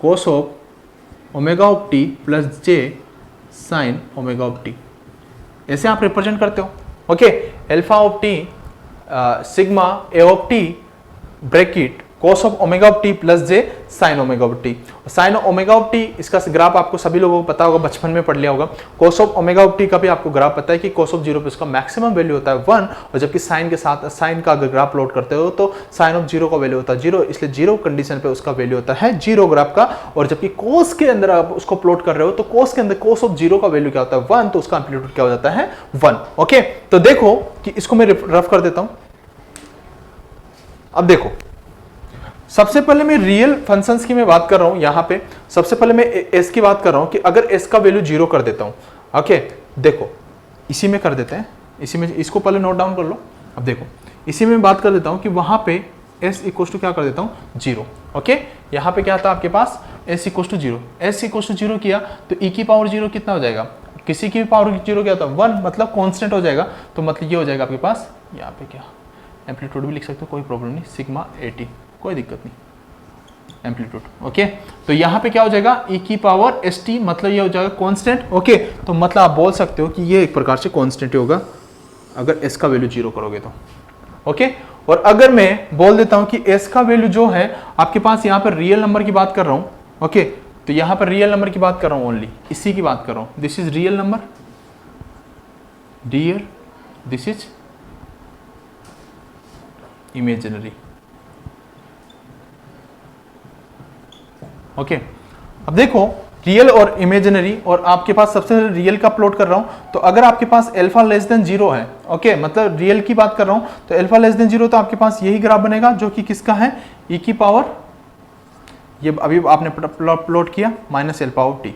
cos of omega of T plus J sine omega of T. ऐसे आप रिप्रेजेंट करते हो। Okay, alpha of T sigma A of T bracket cos of omega of T plus J sine omega of T. Sine omega of T इसका graph आपको सभी लोगों को पता होगा, बचपन में पढ़ लिया होगा। कोस ऑफ ओमेगा ऑफ टी का भी आपको ग्राफ पता है कि कोस ऑफ जीरो पे इसका मैक्सिमम वैल्यू होता है 1, और जबकि साइन के साथ साइन का अगर ग्राफ प्लॉट करते हो तो साइन ऑफ जीरो का वैल्यू होता है 0, इसलिए जीरो कंडीशन पे उसका वैल्यू होता है 0 ग्राफ का। और जबकि कोस के अंदर आप उसको प्लॉट कर रहे हो तो कोस के अंदर कोस ऑफ जीरो का वैल्यू क्या होता है 1, तो उसका एम्पलीट्यूड क्या हो जाता है 1। ओके, तो देखो कि इसको मैं रफ कर देता हूं। अब देखो, सबसे पहले मैं रियल फंक्शंस की मैं बात कर रहा हूं। यहां पे सबसे पहले मैं s की बात कर रहा हूं कि अगर s का वैल्यू 0 कर देता हूं। ओके, देखो इसी में कर देते हैं, इसी में, इसको पहले नोट डाउन कर लो। अब देखो इसी में बात कर देता हूं कि वहां पे s इक्वल टू क्या कर देता हूं 0। ओके, यहां पे क्या था आपके पास s equal to 0, s equal to 0 किया तो e की पावर 0 कितना हो जाएगा, किसी की पावर 0 क्या होता है 1, मतलब कांस्टेंट हो जाएगा। तो मतलब ये हो जाएगा आपके पास, यहाँ पे क्या एम्पलीट्यूड भी लिख सकते हो, कोई प्रॉब्लम नहीं, सिग्मा एटी, कोई दिक्कत नहीं, एम्पलीट्यूड। ओके, तो यहाँ पे क्या हो जाएगा e की पावर एस टी, मतलब ये हो जाएगा कांस्टेंट। ओके, तो मतलब आप बोल सकते हो कि ये एक प्रकार से कांस्टेंट होगा अगर s का वैल्यू 0 करोगे तो। ओके, और अगर मैं बोल देता हूं कि s का वैल्यू जो है आपके पास, यहाँ पर रियल नंबर की बात कर रहा हूं। ओके, तो यहाँ पर रियल नंबर की बात कर रहा हूं, ओनली इसी की बात कर रहा हूं, this is real number dear, this is imaginary. Okay, अब देखो रियल और इमेजिनरी, और आपके पास सबसे रियल का प्लॉट कर रहा हूं। तो अगर आपके पास अल्फा लेस देन 0 है, ओके, मतलब रियल की बात कर रहा हूं, तो अल्फा लेस देन 0 तो आपके पास यही ग्राफ बनेगा जो कि किसका है, e की पावर, ये अभी आपने प्लॉट किया minus alpha of t.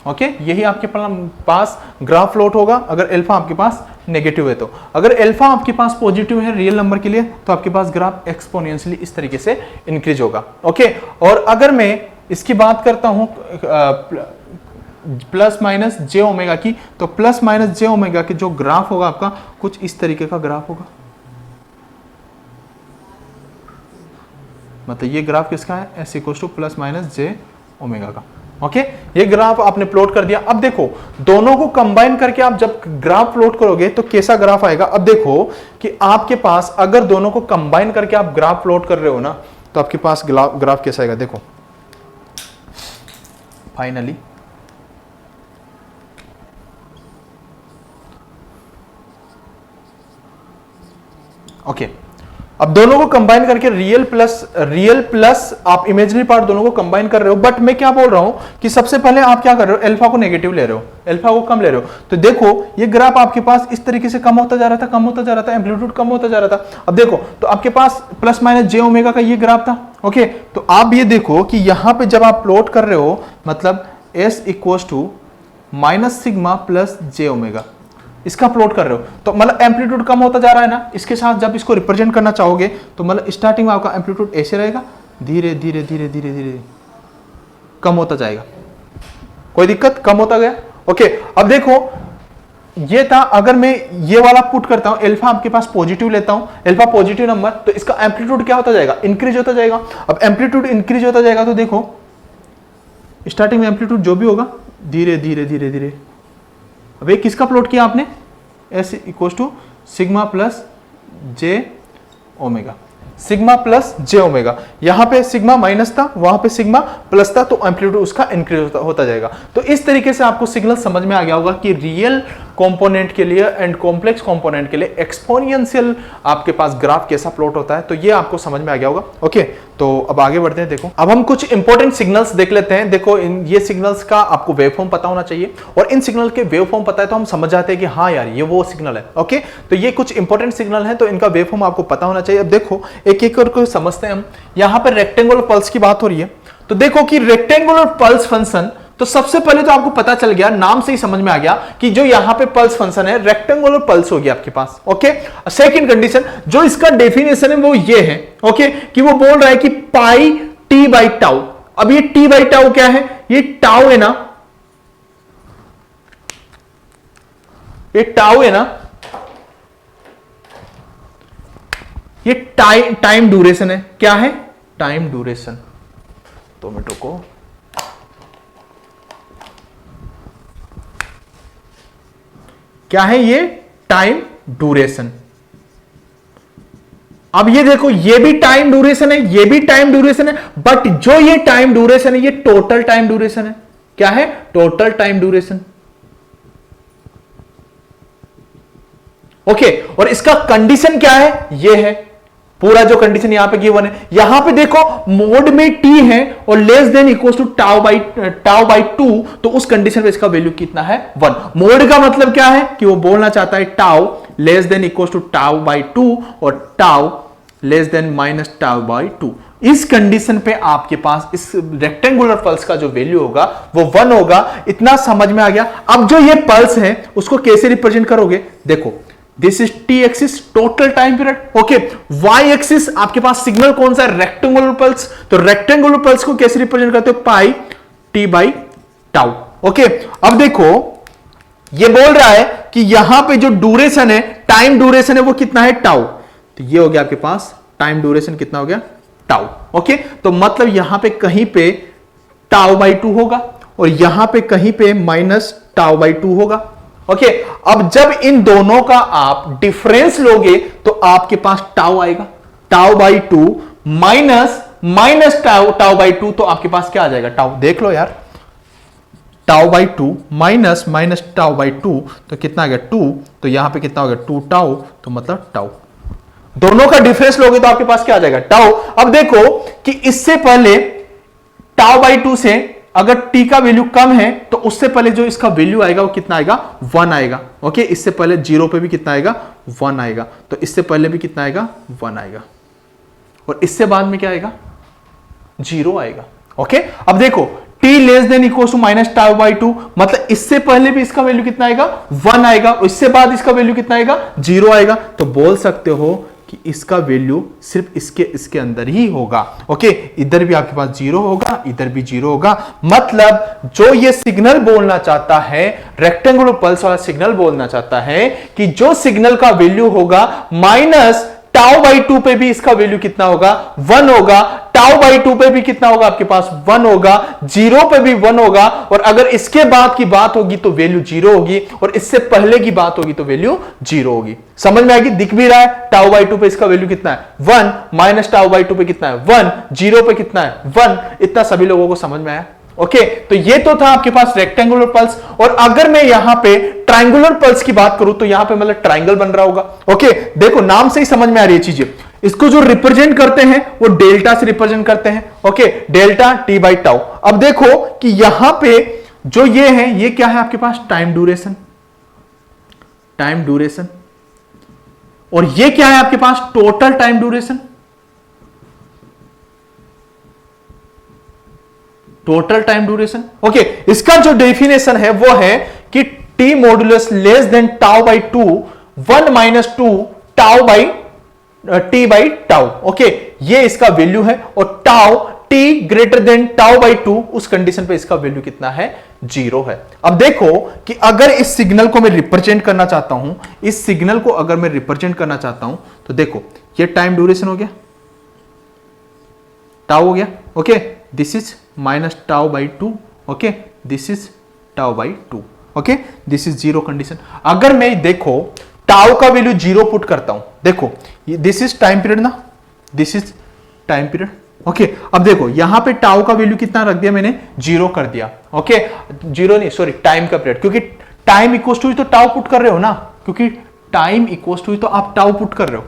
Okay, यही आपके पास ग्राफ प्लॉट होगा अगर अल्फा आपके पास नेगेटिव है। तो अगर अल्फा आपके पास पॉजिटिव है रियल नंबर के लिए तो आपके पास ग्राफ एक्सपोनेंशियली इस तरीके से इंक्रीज होगा। ओके, और अगर मैं इसकी बात करता हूं प्लस माइनस जे ओमेगा की, तो प्लस माइनस जे ओमेगा की जो ग्राफ होगा आपका कुछ इस तरीके का ग्राफ होगा। मतलब ये ग्राफ किसका है, S equal to plus minus J omega का। ओके, ये ग्राफ आपने प्लॉट कर दिया। अब देखो दोनों को कंबाइन करके आप जब ग्राफ प्लॉट करोगे तो कैसा ग्राफ आएगा। अब देखो कि आपके पास अगर दोनों को कंबाइन करके आप ग्राफ प्लॉट कर रहे हो ना, तो आपके पास ग्राफ कैसा आएगा। देखो फाइनली ओके, अब दोनों को कंबाइन करके रियल प्लस आप इमेजिनरी पार्ट दोनों को कंबाइन कर रहे हो। बट मैं क्या बोल रहा हूं कि सबसे पहले आप क्या कर रहे हो, अल्फा को नेगेटिव ले रहे हो, अल्फा को कम ले रहे हो। तो देखो ये ग्राफ आपके पास इस तरीके से कम होता जा रहा था, कम होता जा रहा था, एम्पलीट्यूड कम होता जा रहा था। अब देखो तो आपके पास प्लस माइनस जे ओमेगा का ये ग्राफ था। ओके, तो आप ये देखो कि यहां पर जब आप प्लॉट कर रहे हो, मतलब s equal to minus sigma plus j omega, इसका प्लॉट कर रहे हो, तो मतलब एम्पलीट्यूड कम होता जा रहा है ना। इसके साथ जब इसको रिप्रेजेंट करना चाहोगे तो मतलब स्टार्टिंग में आपका एम्पलीट्यूड ऐसे रहेगा, धीरे धीरे धीरे धीरे धीरे कम होता जाएगा, कोई दिक्कत, कम होता गया। ओके, अब देखो ये था, अगर मैं ये वाला पुट करता हूं, अल्फा आपके पास पॉजिटिव लेता हूं, अल्फा पॉजिटिव नंबर, तो इसका एम्पलीट्यूड क्या होता जाएगा, इंक्रीज होता जाएगा। अब एम्पलीट्यूड इंक्रीज होता जाएगा तो देखो स्टार्टिंग में एम्पलीट्यूड जो भी होगा धीरे धीरे धीरे धीरे। अब एक किसका प्लॉट किया आपने, s equal to sigma plus j omega, sigma plus j omega. यहां पे सिग्मा माइनस था, वहां पे सिग्मा प्लस था, तो एम्पलीट्यूड उसका इंक्रीज होता जाएगा। तो इस तरीके से आपको सिग्नल समझ में आ गया होगा कि रियल कंपोनेंट के लिए एंड कॉम्प्लेक्स कंपोनेंट के लिए एक्सपोनेंशियल आपके पास ग्राफ कैसा प्लॉट होता है, तो ये आपको समझ में आ गया होगा। ओके, तो अब आगे बढ़ते हैं। देखो अब हम कुछ इंपॉर्टेंट सिग्नल्स देख लेते हैं। देखो ये सिग्नल्स का आपको वेवफॉर्म पता होना चाहिए, और इन सिग्नल के वेवफॉर्म पता है तो हम समझ जाते हैं कि हाँ यार ये वो सिग्नल है। ओके, तो ये कुछ इंपॉर्टेंट सिग्नल है, तो इनका वेवफॉर्म आपको पता होना चाहिए। अब देखो एक एक करके समझते हैं हम। यहां पर रेक्टेंगुलर पल्स की बात हो रही है, तो देखो कि रेक्टेंगुलर पल्स फंक्शन, तो सबसे पहले तो आपको पता चल गया, नाम से ही समझ में आ गया कि जो यहां पे पल्स फंक्शन है रेक्टेंगुलर पल्स होगी आपके पास। ओके, सेकंड कंडीशन जो इसका डेफिनेशन है वो ये है, ओके, कि वो बोल रहा है कि पाई टी बाई टाउ। अब ये टी बाई टाउ क्या है, ये टाउ है ना, ये टाउ है ना, ये टाइम ड्यूरेशन है। क्या है, टाइम ड्यूरेशन। 2 मिनटों को, क्या है ये, टाइम ड्यूरेशन। अब ये देखो ये भी टाइम ड्यूरेशन है, ये भी टाइम ड्यूरेशन है, बट जो ये टाइम ड्यूरेशन है ये टोटल टाइम ड्यूरेशन है। क्या है, टोटल टाइम ड्यूरेशन। ओके, और इसका कंडीशन क्या है, ये है पूरा जो कंडीशन यहां पे गिवन है। यहां पे देखो मोड में टी है और less than equal to tau by 2, तो उस कंडीशन पे इसका वैल्यू कितना है, 1। मोड का मतलब क्या है कि वो बोलना चाहता है tau less than equal to tau by 2 और tau less than minus tau by 2। इस कंडीशन पे आपके पास इस रेक्टेंगुलर पल्स का जो वैल्यू होगा वो 1 होगा। इतना समझ में आ गया। अब जो ये पल्स है उसको कैसे रिप्रेजेंट करोगे, देखो this is t axis total time period. Okay, y axis आपके पास सिग्नल कौन सा है, रेक्टेंगुलर पल्स। तो रेक्टेंगुलर पल्स को कैसे रिप्रेजेंट करते हो, pi t by tau. Okay, अब देखो ये बोल रहा है कि यहां पे जो ड्यूरेशन है, टाइम ड्यूरेशन है वो कितना है, टाउ। तो ये हो गया आपके पास टाइम ड्यूरेशन कितना हो गया, टाउ। ओके, तो मतलब यहां पे कहीं पे टाउ बाई 2 होगा और यहां पे कहीं पे माइनस टाउ बाई 2 होगा। ओके, अब जब इन दोनों का आप डिफरेंस लोगे तो आपके पास टाउ आएगा, tau by 2 minus tau by 2, तो आपके पास क्या आ जाएगा, टाउ। देख लो यार, tau by 2 minus tau by 2, तो कितना आ गया 2, तो यहां पे कितना हो गया 2 टाउ, तो मतलब टाउ। दोनों का डिफरेंस लोगे तो आपके पास क्या आ जाएगा, टाउ। अब देखो कि इससे पहले टाउ बाई 2 से अगर टी का वैल्यू कम है तो उससे पहले जो इसका वैल्यू आएगा वो कितना आएगा, 1 आएगा। ओके, इससे पहले 0 पे भी कितना आएगा, 1 आएगा। तो इससे पहले भी कितना आएगा, 1 आएगा, और इससे बाद में क्या आएगा, 0 आएगा। ओके, अब देखो t less than equal to minus tau by 2, मतलब इससे पहले भी इसका वैल्यू कितना आएगा, 1 आएगा, और इससे बाद इसका वैल्यू कितना आएगा, 0 आएगा। तो बोल सकते हो कि इसका वैल्यू सिर्फ इसके अंदर ही होगा। ओके, इधर भी आपके पास 0 होगा, इधर भी 0 होगा। मतलब जो ये सिग्नल बोलना चाहता है, रेक्टेंगुलर पल्स वाला सिग्नल बोलना चाहता है कि जो सिग्नल का वैल्यू होगा माइनस टाउ बाई 2 पे भी इसका वैल्यू कितना होगा, 1 होगा। टाउ बाई 2 पे भी कितना होगा आपके पास, 1 होगा। 0 पे भी 1 होगा, और अगर इसके बाद की बात होगी तो वैल्यू 0 होगी, और इससे पहले की बात होगी तो वैल्यू 0 होगी। समझ में आएगी, दिख भी रहा है टाउ बाई 2 पे इसका वैल्यू कितना है, 1, माइनस टाउ बाई 2 पे कितना है, 1, 0 पे कितना है, 1। इतना सभी लोगों को समझ में आया। ओके, तो ये तो था आपके पास रेक्टेंगुलर पल्स। और अगर मैं यहां पे ट्रायंगुलर पल्स की बात करूं तो यहां पे मतलब ट्रायंगल बन रहा होगा। ओके, देखो नाम से ही समझ में आ रही है चीजें। इसको जो रिप्रेजेंट करते हैं वो डेल्टा से रिप्रेजेंट करते हैं। Okay, delta T by tau. अब देखो कि यहां पे जो ये है, ये क्या है आपके पास, टाइम ड्यूरेशन, टाइम ड्यूरेशन। और ये क्या है आपके पास, total time duration, total time duration. Okay, इसका जो डेफिनेशन है वो है कि T modulus less than tau by 2, 1 minus 2 tau by T by tau. Okay, ये इसका वैल्यू है, और tau T greater than tau by 2, उस कंडीशन पे इसका वैल्यू कितना है, 0 है। अब देखो कि अगर इस सिग्नल को मैं रिप्रेजेंट करना चाहता हूं, इस सिग्नल को अगर मैं रिप्रेजेंट करना चाहता हूं, तो देखो ये टाइम ड्यूरेशन हो गया, टाउ हो गया। Okay, this is minus tau by 2, okay, this is tau by 2, okay, this is 0 condition. अगर मैं देखो टाउ का वैल्यू 0 पुट करता हूं, देखो दिस इज टाइम पीरियड ना, this is time period. Okay अब देखो यहां पे टाउ का वैल्यू कितना रख दिया मैंने, 0 कर दिया। ओके जीरो नहीं सॉरी टाइम का पीरियड, क्योंकि टाइम इक्वल टू तो टाउ पुट कर रहे हो ना, क्योंकि टाइम इक्वल टू तो आप टाउ पुट कर रहे हो।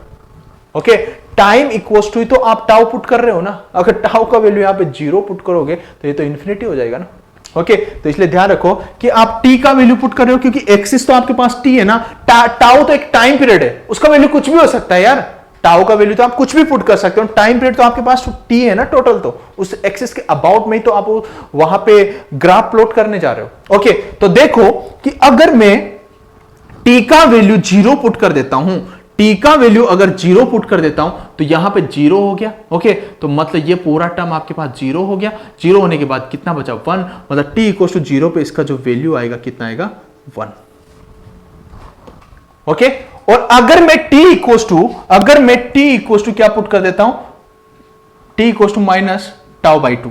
ओके टाइम इक्वल टू तो आप टाउ पुट कर रहे हो ना, अगर टाउ का वैल्यू यहां पे 0 पुट करोगे तो ये तो इन्फिनिटी हो जाएगा ना। ओके तो इसलिए ध्यान रखो कि आप टी का वैल्यू पुट कर रहे हो, क्योंकि एक्सिस तो आपके पास टी है ना, टाउ तो एक टाइम पीरियड है, उसका वैल्यू कुछ भी हो सकता है यार, टाउ का वैल्यू तो आप कुछ भी पुट कर सकते हो, टाइम पीरियड तो आपके पास टी है ना टोटल, तो उस एक्सिस के अबाउट में ही तो आप वहां पे ग्राफ प्लॉट करने जा रहे हो। ओके तो देखो कि अगर मैं टी का वैल्यू 0 पुट कर देता हूं, टी का वैल्यू अगर 0 पुट कर देता हूं तो यहां पे 0 हो गया। ओके तो मतलब ये पूरा टर्म आपके पास 0 हो गया, 0 होने के बाद कितना बचा 1, मतलब टी इक्वल टू 0 पे इसका जो वैल्यू आएगा कितना आएगा 1। ओके और अगर मैं t इक्वल टू क्या पुट कर देता हूं, t equal to minus tau by 2,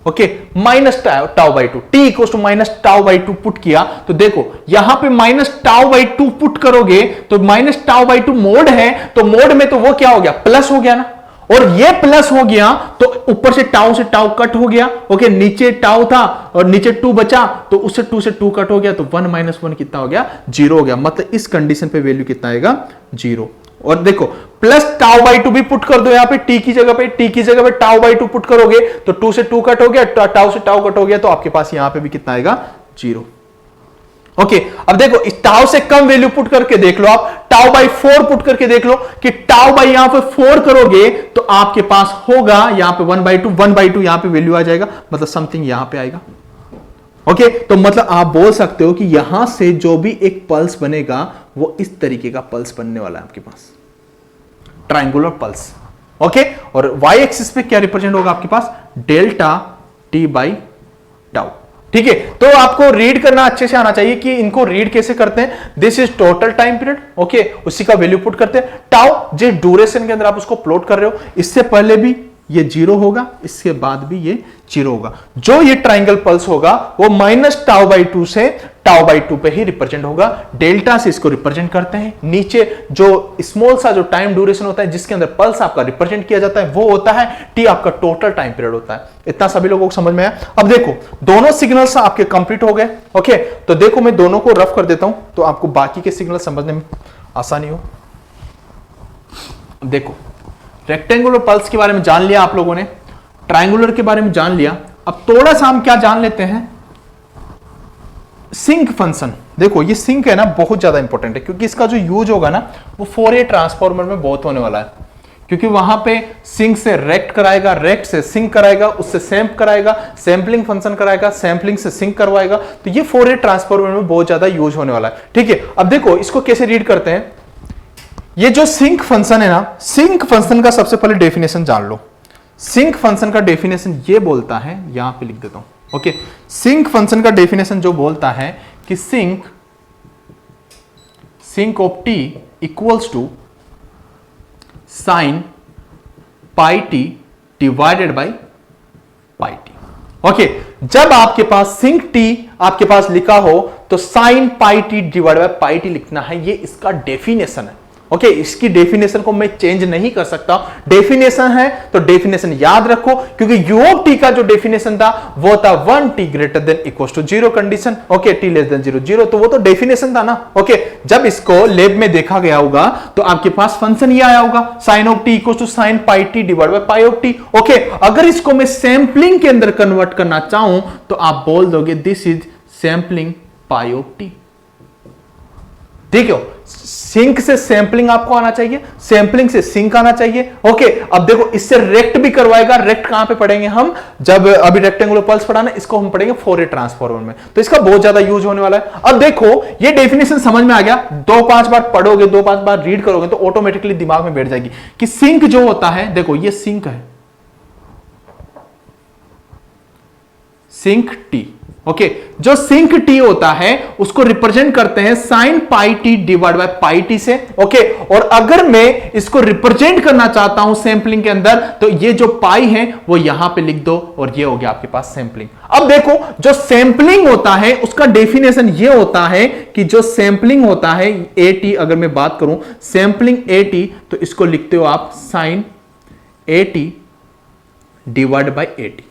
okay minus tau by 2, t equal to minus tau by 2 put किया तो देखो यहां पे माइनस टाउ बाई 2 पुट करोगे तो माइनस टाउ बाई 2 मोड है, तो मोड में तो वो क्या हो गया प्लस हो गया ना, और ये प्लस हो गया तो ऊपर से टाउ कट हो गया। ओके नीचे टाउ था और नीचे 2 बचा तो उससे 2 से 2 कट हो गया तो 1 माइनस 1 कितना हो गया 0 हो गया, मतलब इस कंडीशन पे वैल्यू कितना आएगा 0। और देखो प्लस टाउ बाई 2 भी पुट कर दो, यहां पे टी की जगह पे टाउ बाई 2 पुट करोगे तो 2 से 2 कट हो गया, टाउ से टाउ कट हो गया तो आपके पास यहां पे भी कितना आएगा 0। ओके अब देखो इस टाउ से कम वैल्यू पुट करके देख लो, आप टाउ बाई 4 पुट करके देख लो कि टाउ बाई यहां पे 4 करोगे तो आपके पास होगा यहां पे 1/2 यहां पे वैल्यू आ जाएगा, मतलब समथिंग यहां पे आएगा। ओके तो मतलब आप बोल सकते हो कि यहां से जो भी एक पल्स बनेगा वो इस तरीके का पल्स बनने वाला है आपके पास, ट्रायंगुलर पल्स। ओके और वाई एक्सिस पे क्या रिप्रेजेंट होगा आपके पास डेल्टा टी बाई टाउ। ठीक है तो आपको रीड करना अच्छे से आना चाहिए कि इनको रीड कैसे करते हैं। This is total time period, okay उसी का वैल्यू पुट करते हैं। टाउ जिस ड्यूरेशन के अंदर आप उसको प्लॉट कर रहे हो, इससे पहले भी ये 0 होगा, इसके बाद भी ये 0 होगा। जो ये ट्राइंगल पल्स होगा वो माइनस टाउ बाई 2 से टाउ बाई 2 पे ही रिप्रेजेंट होगा, डेल्टा से इसको रिप्रेजेंट करते हैं। नीचे जो स्मॉल सा जो टाइम ड्यूरेशन होता है जिसके अंदर पल्स आपका रिप्रेजेंट किया जाता है वो होता है टी, आपका टोटल टाइम पीरियड होता है। इतना सभी लोगों को समझ में आया। अब देखो दोनों सिग्नल्स आपके कंप्लीट हो गए। ओके तो देखो मैं दोनों को रफ कर देता हूं तो आपको बाकी के सिग्नल समझने में आसानी हो। देखो रेक्टेंगुलर पल्स के बारे में जान लिया आप लोगों ने, ट्रायंगुलर के बारे में जान लिया। अब थोड़ा सा हम क्या जान लेते हैं, सिंक फंक्शन। देखो ये सिंक है ना बहुत ज्यादा इंपॉर्टेंट है, क्योंकि इसका जो यूज होगा ना वो फोरियर ट्रांसफॉर्मर में बहुत होने वाला है, क्योंकि वहां पे सिंक से रेक्ट कराएगा, रेक्ट से सिंक कराएगा, उससे सैंप कराएगा, सैंपलिंग फंक्शन कराएगा, सैंपलिंग से सिंक करवाएगा, तो ये फोरियर ट्रांसफॉर्मर में बहुत ज्यादा यूज होने वाला है। ठीक है अब देखो इसको कैसे रीड करते हैं। ये जो सिंक फंक्शन है ना, सिंक फंक्शन का सबसे पहले डेफिनेशन जान लो। सिंक फंक्शन का डेफिनेशन ये बोलता है, यहां पे लिख देता हूं। ओके सिंक फंक्शन का डेफिनेशन जो बोलता है कि sinc of t equals to sine pi t divided by pi t. Okay जब आपके पास सिंक टी आपके पास लिखा हो तो sign pi t divided by pi T लिखना है, ये इसका डेफिनेशन है। ओके इसकी डेफिनेशन को मैं चेंज नहीं कर सकता, डेफिनेशन है तो डेफिनेशन याद रखो, क्योंकि u ऑफ t का जो डेफिनेशन था वो था 1t greater than equal to 0 condition. Okay t less than 0 तो वो तो डेफिनेशन था ना। ओके जब इसको लैब में देखा गया होगा तो आपके पास फंक्शन ये आया होगा sine of t equal to sine pi t divide by pi of t. Okay अगर इसको मैं सैंपलिंग के अंदर कन्वर्ट करना चाहूं तो आप बोल दोगे this is sampling pi of T. ठीक है सिंक से सैंपलिंग आपको आना चाहिए, सैंपलिंग से सिंक आना चाहिए। ओके अब देखो इससे रेक्ट भी करवाएगा, रेक्ट कहां पे पढ़ेंगे हम, जब अभी रेक्टेंगुलर पल्स पढ़ाना इसको हम पढ़ेंगे फोरियर ट्रांसफॉर्मर में, तो इसका बहुत ज्यादा यूज होने वाला है। अब देखो ये डेफिनेशन समझ में आ गया, 2-5 बार पढ़ोगे, 2-5 बार रीड करोगे तो ऑटोमेटिकली दिमाग में बैठ जाएगी कि सिंक जो होता है, देखो ये सिंक है, सिंक टी। ओके जो सिंक टी होता है उसको रिप्रेजेंट करते हैं sign pi t divide by pi T से। ओके और अगर मैं इसको रिप्रेजेंट करना चाहता हूं सैंपलिंग के अंदर तो ये जो पाई है वो यहां पे लिख दो और ये हो गया आपके पास सैंपलिंग। अब देखो जो सैंपलिंग होता है उसका डेफिनेशन ये होता है कि जो सैंपलिंग होता है ए टी, अगर मैं बात करूं सैंपलिंग ए टी तो इसको लिखते हो आप साइन 80 डिवाइड बाई 80।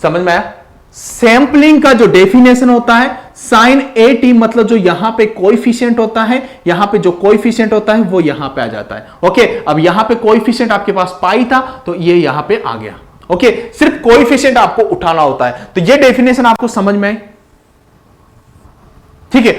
समझ में आया? सैंपलिंग का जो डेफिनेशन होता है साइन 80 मतलब जो यहां पे कोएफिशिएंट होता है, यहां पे जो कोएफिशिएंट होता है वो यहां पे आ जाता है। ओके, अब यहां पे कोएफिशिएंट आपके पास पाई था तो ये यहां पे आ गया। ओके, सिर्फ कोएफिशिएंट आपको उठाना होता है। तो ये डेफिनेशन आपको समझ में आई? ठीक है।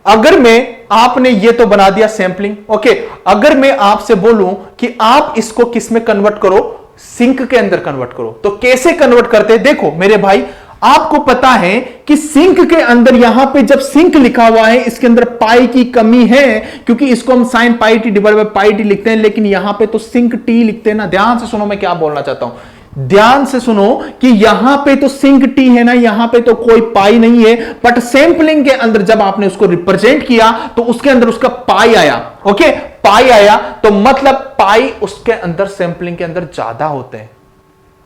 अगर मैं आपने ये तो बना दिया सैंपलिंग। ओके, अगर मैं आपसे बोलूं कि आप इसको किस में कन्वर्ट करो, सिंक के अंदर कन्वर्ट करो, तो कैसे कन्वर्ट करते हैं? देखो मेरे भाई, आपको पता है कि सिंक के अंदर यहां पे जब सिंक लिखा हुआ है इसके अंदर पाई की कमी है, क्योंकि इसको हम sign pi t divide by pi T लिखते हैं, लेकिन यहां पे तो सिंक टी लिखते हैं ना। ध्यान से सुनो मैं क्या बोलना चाहता हूं, ध्यान से सुनो कि यहां पे तो सिंक टी है ना, यहां पे तो कोई पाई नहीं है, बट सैंपलिंग के अंदर जब आपने उसको रिप्रेजेंट किया तो उसके अंदर उसका पाई आया। ओके, पाई आया तो मतलब पाई उसके अंदर सैंपलिंग के अंदर ज्यादा होते हैं,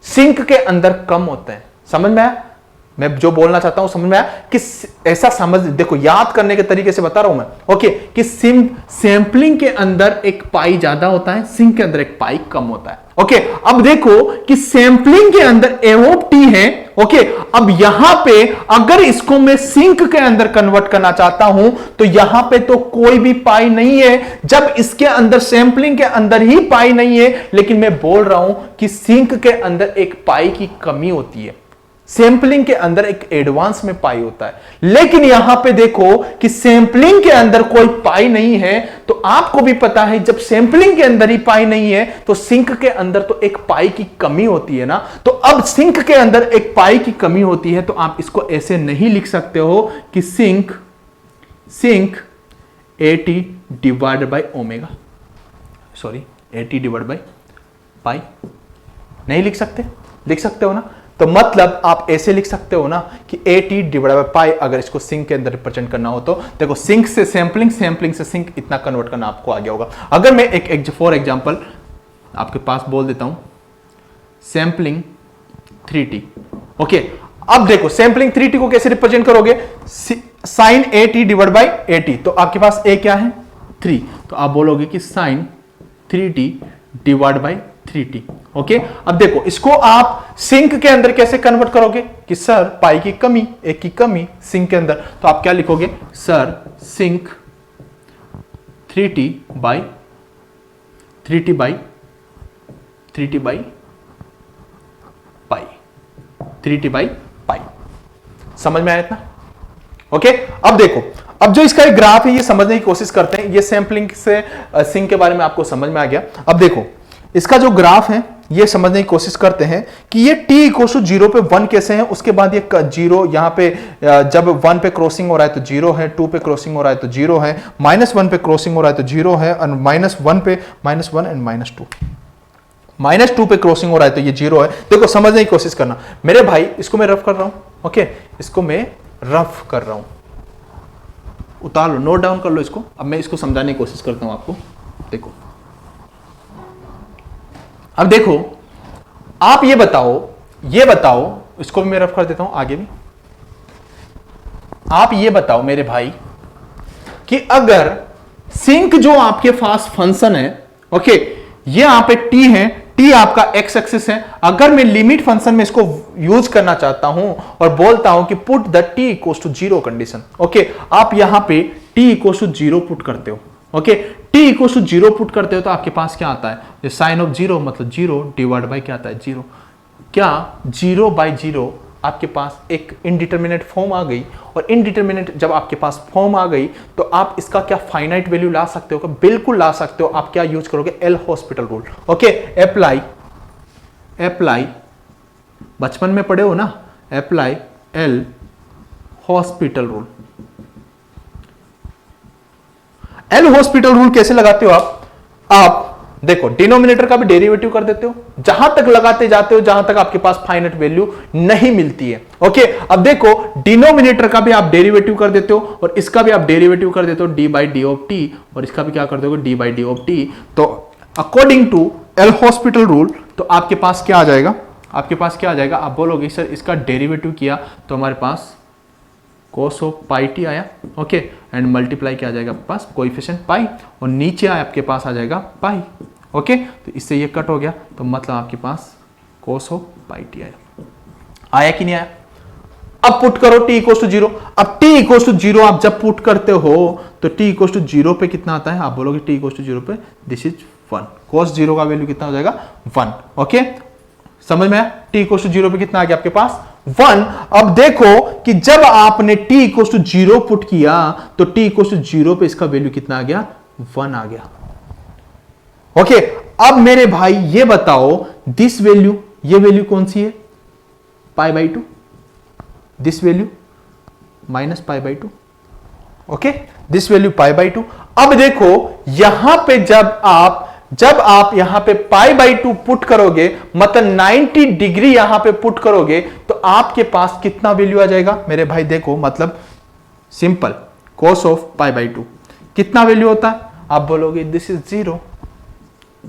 सिंक के अंदर कम होते हैं। समझ में आया मैं जो बोलना चाहता हूं? समझ में आया कि ऐसा समझ, देखो याद करने के तरीके से बता रहा हूं मैं। ओके, कि सैंपलिंग के अंदर एक पाई ज्यादा होता है, सिंक के अंदर एक पाई कम होता है। ओके, अब देखो कि सैंपलिंग के अंदर एओटी है। ओके, अब यहां पे अगर इसको मैं सिंक के अंदर कन्वर्ट करना चाहता हूं तो यहां पे तो कोई भी पाई नहीं है, जब इसके अंदर सैंपलिंग के अंदर ही पाई नहीं है, लेकिन मैं बोल रहा हूं कि सिंक के अंदर एक पाई की कमी होती है, सैंपलिंग के अंदर एक एडवांस में पाई होता है। लेकिन यहां पे देखो कि सैंपलिंग के अंदर कोई पाई नहीं है, तो आपको भी पता है जब सैंपलिंग के अंदर ही पाई नहीं है तो सिंक के अंदर तो एक पाई की कमी होती है ना। तो अब सिंक के अंदर एक पाई की कमी होती है तो आप इसको ऐसे नहीं लिख सकते हो कि sinc 80 divide by omega, sorry 80 divide by pi नहीं लिख सकते? लिख सकते हो ना। तो मतलब आप ऐसे लिख सकते हो ना कि 80 डिवाइड बाय पाई, अगर इसको सिंक के अंदर रिप्रेजेंट करना हो तो देखो सिंक से सैंपलिंग, सैंपलिंग से सिंक, इतना कन्वर्ट करना आपको आ गया होगा। अगर मैं एक फॉर एग्जांपल आपके पास बोल देता हूं सैंपलिंग 3t। ओके, अब देखो सैंपलिंग 3t को कैसे रिप्रेजेंट करोगे? साइन 80 डिवाइड बाय 80, तो आपके पास a क्या है? 3, तो आप बोलोगे कि sign 3t divide by 3t। Okay, अब देखो इसको आप सिंक के अंदर कैसे कन्वर्ट करोगे कि सर पाई की कमी, एक की कमी सिंक के अंदर, तो आप क्या लिखोगे? Sir sinc 3t by 3t by 3t by pi, 3t by pi. समझ में आया इतना? ओके, अब देखो, अब जो इसका एक ग्राफ है ये समझने की कोशिश करते हैं। ये सैंपलिंग से सिंक के बारे में आपको समझ में आ गया। अब देखो इसका जो ग्राफ है ये समझने की कोशिश करते हैं कि ये t इक्वल टू 0 पे 1 कैसे है, उसके बाद ये 0 यहां पे जब 1 पे क्रॉसिंग हो रहा है तो 0 है, 2 पे क्रॉसिंग हो रहा है तो 0 है, -1 पे क्रॉसिंग हो रहा है तो 0 है, और -1 पे -1 एंड -2, -2 पे क्रॉसिंग हो रहा है तो ये 0 है। देखो समझने की कोशिश करना मेरे भाई, इसको मैं रफ कर रहा हूं। ओके, इसको मैं रफ कर रहा हूं, उतार लो, नोट डाउन कर लो इसको। अब मैं इसको समझाने की कोशिश करता हूं आपको। देखो अब देखो, आप ये बताओ, इसको भी मैं रफ कर देता हूं आगे भी। आप ये बताओ मेरे भाई कि अगर सिंक जो आपके पास फंक्शन है, ओके, ये यहां पे t है, t आपका x एक्सिस है। अगर मैं लिमिट फंक्शन में इसको यूज करना चाहता हूं और बोलता हूं कि put the t equals to 0 condition, okay, आप यहां पे t इक्वल्स टू 0 पुट करते हो। Okay, t equals to 0 put करते हो तो आपके पास क्या आता है? साइन ऑफ 0 मतलब 0 डिवाइड बाय क्या आता है? 0। क्या 0 बाय 0 आपके पास एक इनडिटरमिनेट फॉर्म आ गई, और इनडिटरमिनेट जब आपके पास फॉर्म आ गई तो आप इसका क्या फाइनाइट वैल्यू ला सकते हो? बिल्कुल ला सकते हो। आप क्या यूज करोगे? L hospital rule. Okay, apply, बचपन में पढ़े हो ना, apply L hospital rule. L hospital rule कैसे लगाते हो आप देखो डिनोमिनेटर का भी डेरिवेटिव कर देते हो, जहां तक लगाते जाते हो जहां तक आपके पास फाइनाइट वैल्यू नहीं मिलती है। ओके, अब देखो डिनोमिनेटर का भी आप डेरिवेटिव कर देते हो और इसका भी आप डेरिवेटिव कर देते हो D by D of T, और इसका भी क्या कर दोगे? D by D of T. तो according to L hospital rule तो आपके पास क्या आ जाएगा? आप बोलोगे सर इसका डेरिवेटिव किया तो हमारे पास cos ऑफ पाई टी आया। ओके, एंड मल्टीप्लाई क्या आ जाएगा आपके पास? कोएफिशिएंट पाई, और नीचे आपके पास आ जाएगा पाई। ओके, तो इससे ये कट हो गया, तो मतलब आपके पास cos ऑफ पाई टी आया कि नहीं आया? अब पुट करो t इक्वल टू 0। अब t इक्वल टू 0 आप जब पुट करते हो तो t इक्वल टू 0 पे कितना आता है? आप बोलोगे t इक्वल टू 0 पे दिस इज 1, cos 0 का वैल्यू कितना हो जाएगा? 1। ओके, समझ में आया? t इक्वल टू 0 पे कितना आ गया आपके पास? 1। अब देखो कि जब आपने t इक्वल टू 0 पुट किया तो t इक्वल टू 0 पे इसका वैल्यू कितना आ गया? 1 आ गया। ओके, अब मेरे भाई ये बताओ दिस वैल्यू, ये वैल्यू कौन सी है? Pi by 2, this value minus pi by 2। Okay, this value pi by 2। अब देखो यहां पे जब आप यहां पे पाई बाई 2 पुट करोगे, मतलब 90 डिग्री यहां पे पुट करोगे, तो आपके पास कितना वैल्यू आ जाएगा मेरे भाई? देखो मतलब simple, cos of pi by 2 कितना वैल्यू होता है? आप बोलोगे दिस इज 0,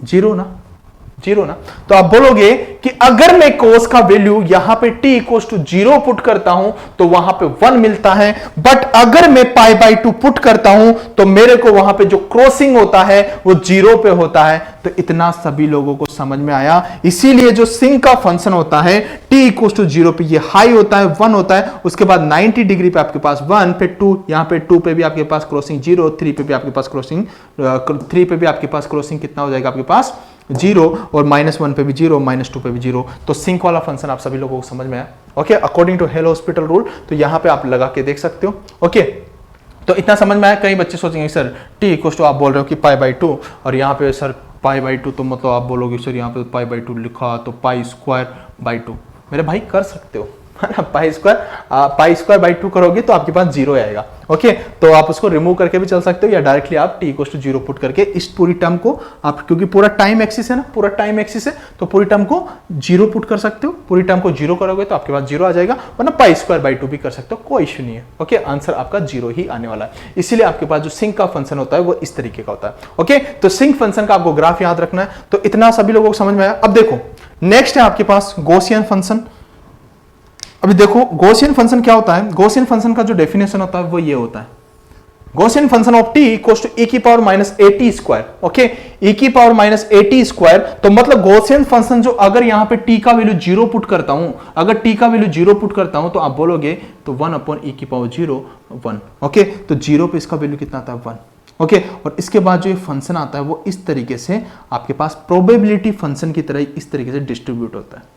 0 ना, तो आप बोलोगे कि अगर मैं cos का वैल्यू यहां पे t इक्वल टू 0 पुट करता हूं तो वहां पे 1 मिलता है, बट अगर मैं पाई बाई 2 पुट करता हूं तो मेरे को वहां पे जो क्रॉसिंग होता है वो 0 पे होता है। तो इतना सभी लोगों को समझ में आया। इसीलिए जो सिंक का फंक्शन होता है t इक्वल टू 0 पे ये हाई होता है, 1 होता है, उसके बाद 90 डिग्री पे आपके पास 1, फिर 2, यहां पे 2 पे भी आपके पास क्रॉसिंग 0, 3 पे भी आपके पास क्रॉसिंग 3 पे भी आपके पास क्रॉसिंग कितना हो जाएगा आपके पास? 0, और -1 पे भी 0, -2 पे भी 0। तो सिंक वाला फंक्शन आप सभी लोगों को समझ में आया? Okay, according to L'Hospital rule, तो यहां पे आप लगा के देख सकते हो। ओके, तो इतना समझ में आया? कई बच्चे सोचेंगे सर t इक्वल टू आप बोल रहे हो कि पाई बाई 2, और यहाँ पे सर पाई बाई 2, तो मतलब आप बोलोगे सर यहाँ पे पाई बाई 2 लिखा तो पाई स्क्वायर बाई 2। मेरे भाई कर सकते हो, है ना? पाई स्क्वायर बाई 2 करोगे तो आपके पास 0 आएगा। ओके, तो आप उसको रिमूव करके भी चल सकते हो, या डायरेक्टली आप t इक्वल टू 0 पुट करके इस पूरी टर्म को आप, क्योंकि पूरा टाइम एक्सिस है ना, पूरा टाइम एक्सिस है, तो पूरी टर्म को 0 पुट कर सकते हो। पूरी टर्म को 0 करोगे तो आपके पास 0 आ जाएगा, वरना पाई स्क्वायर बाई 2 भी कर सकते हो, कोई इश्यू नहीं है। ओके, आंसर आपका 0 ही आने वाला है। इसीलिए आपके पास जो सिंक का फंक्शन होता है वो इस तरीके का होता है। ओके, तो सिंक फंक्शन का आपको ग्राफ याद रखना है। तो इतना सभी लोगों को समझ में आया? अब देखो नेक्स्ट है आपके पास गॉसियन फंक्शन। अभी देखो गॉसियन फंक्शन क्या होता है? गॉसियन फंक्शन का जो डेफिनेशन होता है वो ये होता है, Gaussian function of t equals to e की power minus at square. Okay, e की पावर माइनस at स्क्वायर, तो मतलब गॉसियन फंक्शन जो अगर यहां पे t का वैल्यू 0 पुट करता हूं, अगर t का वैल्यू 0 पुट करता हूं तो आप बोलोगे तो 1 अपॉन e की पावर 0 1। ओके, तो 0 पे इसका वैल्यू कितना आता है? 1। ओके, और इसके बाद जो ये फंक्शन आता है वो इस तरीके से आपके पास प्रोबेबिलिटी फंक्शन की तरह इस तरीके से डिस्ट्रीब्यूट होता है।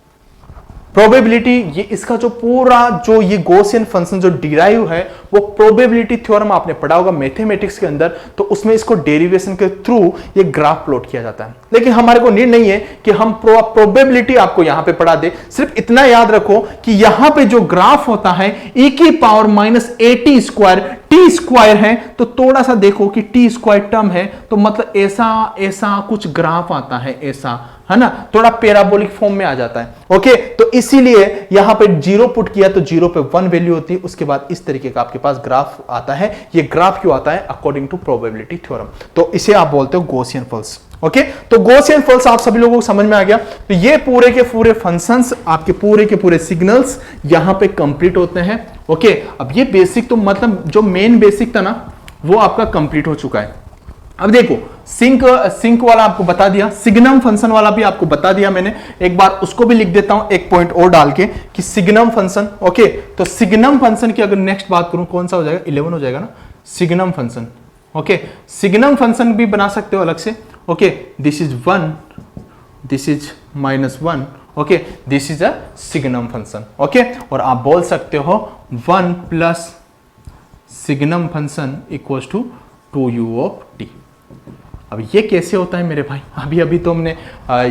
प्रोबेबिलिटी, ये इसका जो पूरा जो ये गॉसियन फंक्शन जो डिराइव है वो प्रोबेबिलिटी थ्योरम आपने पढ़ा होगा मैथमेटिक्स के अंदर, तो उसमें इसको डेरिवेशन के थ्रू ये ग्राफ प्लॉट किया जाता है। लेकिन हमारे को नीड नहीं है कि हम प्रोबेबिलिटी आपको यहां पे पढ़ा दे, सिर्फ इतना याद रखो कि यहां पे जो ग्राफ होता है e की power minus at square, T square है, तो थोड़ा सा देखो कि टी स्क्वायर टर्म है, तो मतलब ऐसा कुछ ग्राफ आता है, ऐसा है ना, थोड़ा पैराबोलिक फॉर्म में आ जाता है। ओके, तो इसीलिए यहां पे 0 पुट किया तो 0 पे 1 वैल्यू होती है, उसके बाद इस तरीके का आपके पास ग्राफ आता है। ये ग्राफ क्यों आता है? अकॉर्डिंग टू प्रोबेबिलिटी थ्योरम, तो इसे आप बोलते हो गॉसियन फंक्शन। ओके, तो गॉसियन फंक्शन आप सभी लोगों को समझ में आ गया। तो ये पूरे के पूरे फंक्शंस, आपके पूरे के पूरे सिग्नल्स यहां पे कंप्लीट होते हैं। ओके, अब ये बेसिक तो मतलब जो मेन बेसिक था ना वो आपका कंप्लीट हो चुका है। अब देखो सिंक वाला आपको बता दिया, सिग्नम फंक्शन वाला भी आपको बता दिया मैंने, एक बार उसको भी लिख देता हूं एक पॉइंट और डाल के कि सिग्नम फंक्शन। ओके, तो सिग्नम फंक्शन की अगर नेक्स्ट बात करूं कौन सा हो जाएगा? 11 हो जाएगा ना, signum function. Okay, signum function भी बना सकते हो अलग से। Okay, this is 1, this is -1। Okay, this is a signum function. Okay, और आप बोल सकते हो 1 plus signum function equals to 2u of t। अब ये कैसे होता है मेरे भाई? अभी तो हमने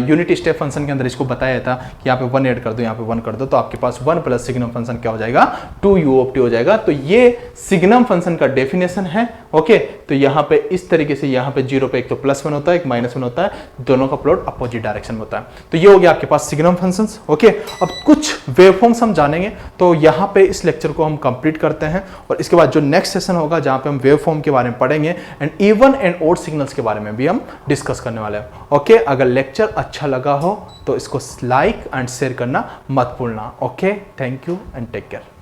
यूनिट स्टेप फंक्शन के अंदर इसको बताया था कि यहाँ पे 1 ऐड कर दो, यहाँ पे 1 कर दो, तो आपके पास 1 प्लस सिग्नम फंक्शन क्या हो जाएगा? 2u ऑफ t हो जाएगा। तो ये सिग्नम फंक्शन का डेफिनेशन है। ओके, तो यहाँ पे इस तरीके से यहाँ पे 0 पे एक तो +1 होता है, एक -1 होता है, दोनों का प्लॉट अपोजिट डायरेक्शन में होता है। तो ये हो गया आपके पास सिग्नम फंक्शंस। ओके, अब कुछ वेवफॉर्म्स हम जानेंगे, तो यहाँ पे इस लेक्चर को हम कंप्लीट करते हैं, और इसके बाद जो नेक्स्ट सेशन होगा जहाँ पे हम वेवफॉर्म के बारे में पढ़ेंगे and even and odd signals के बारे में भी हम डिस्कस करने वाले हैं। ओके, अगर लेक्चर अच्छा लगा हो तो इसको लाइक एंड शेयर करना मत भूलना। Okay, thank you and take care.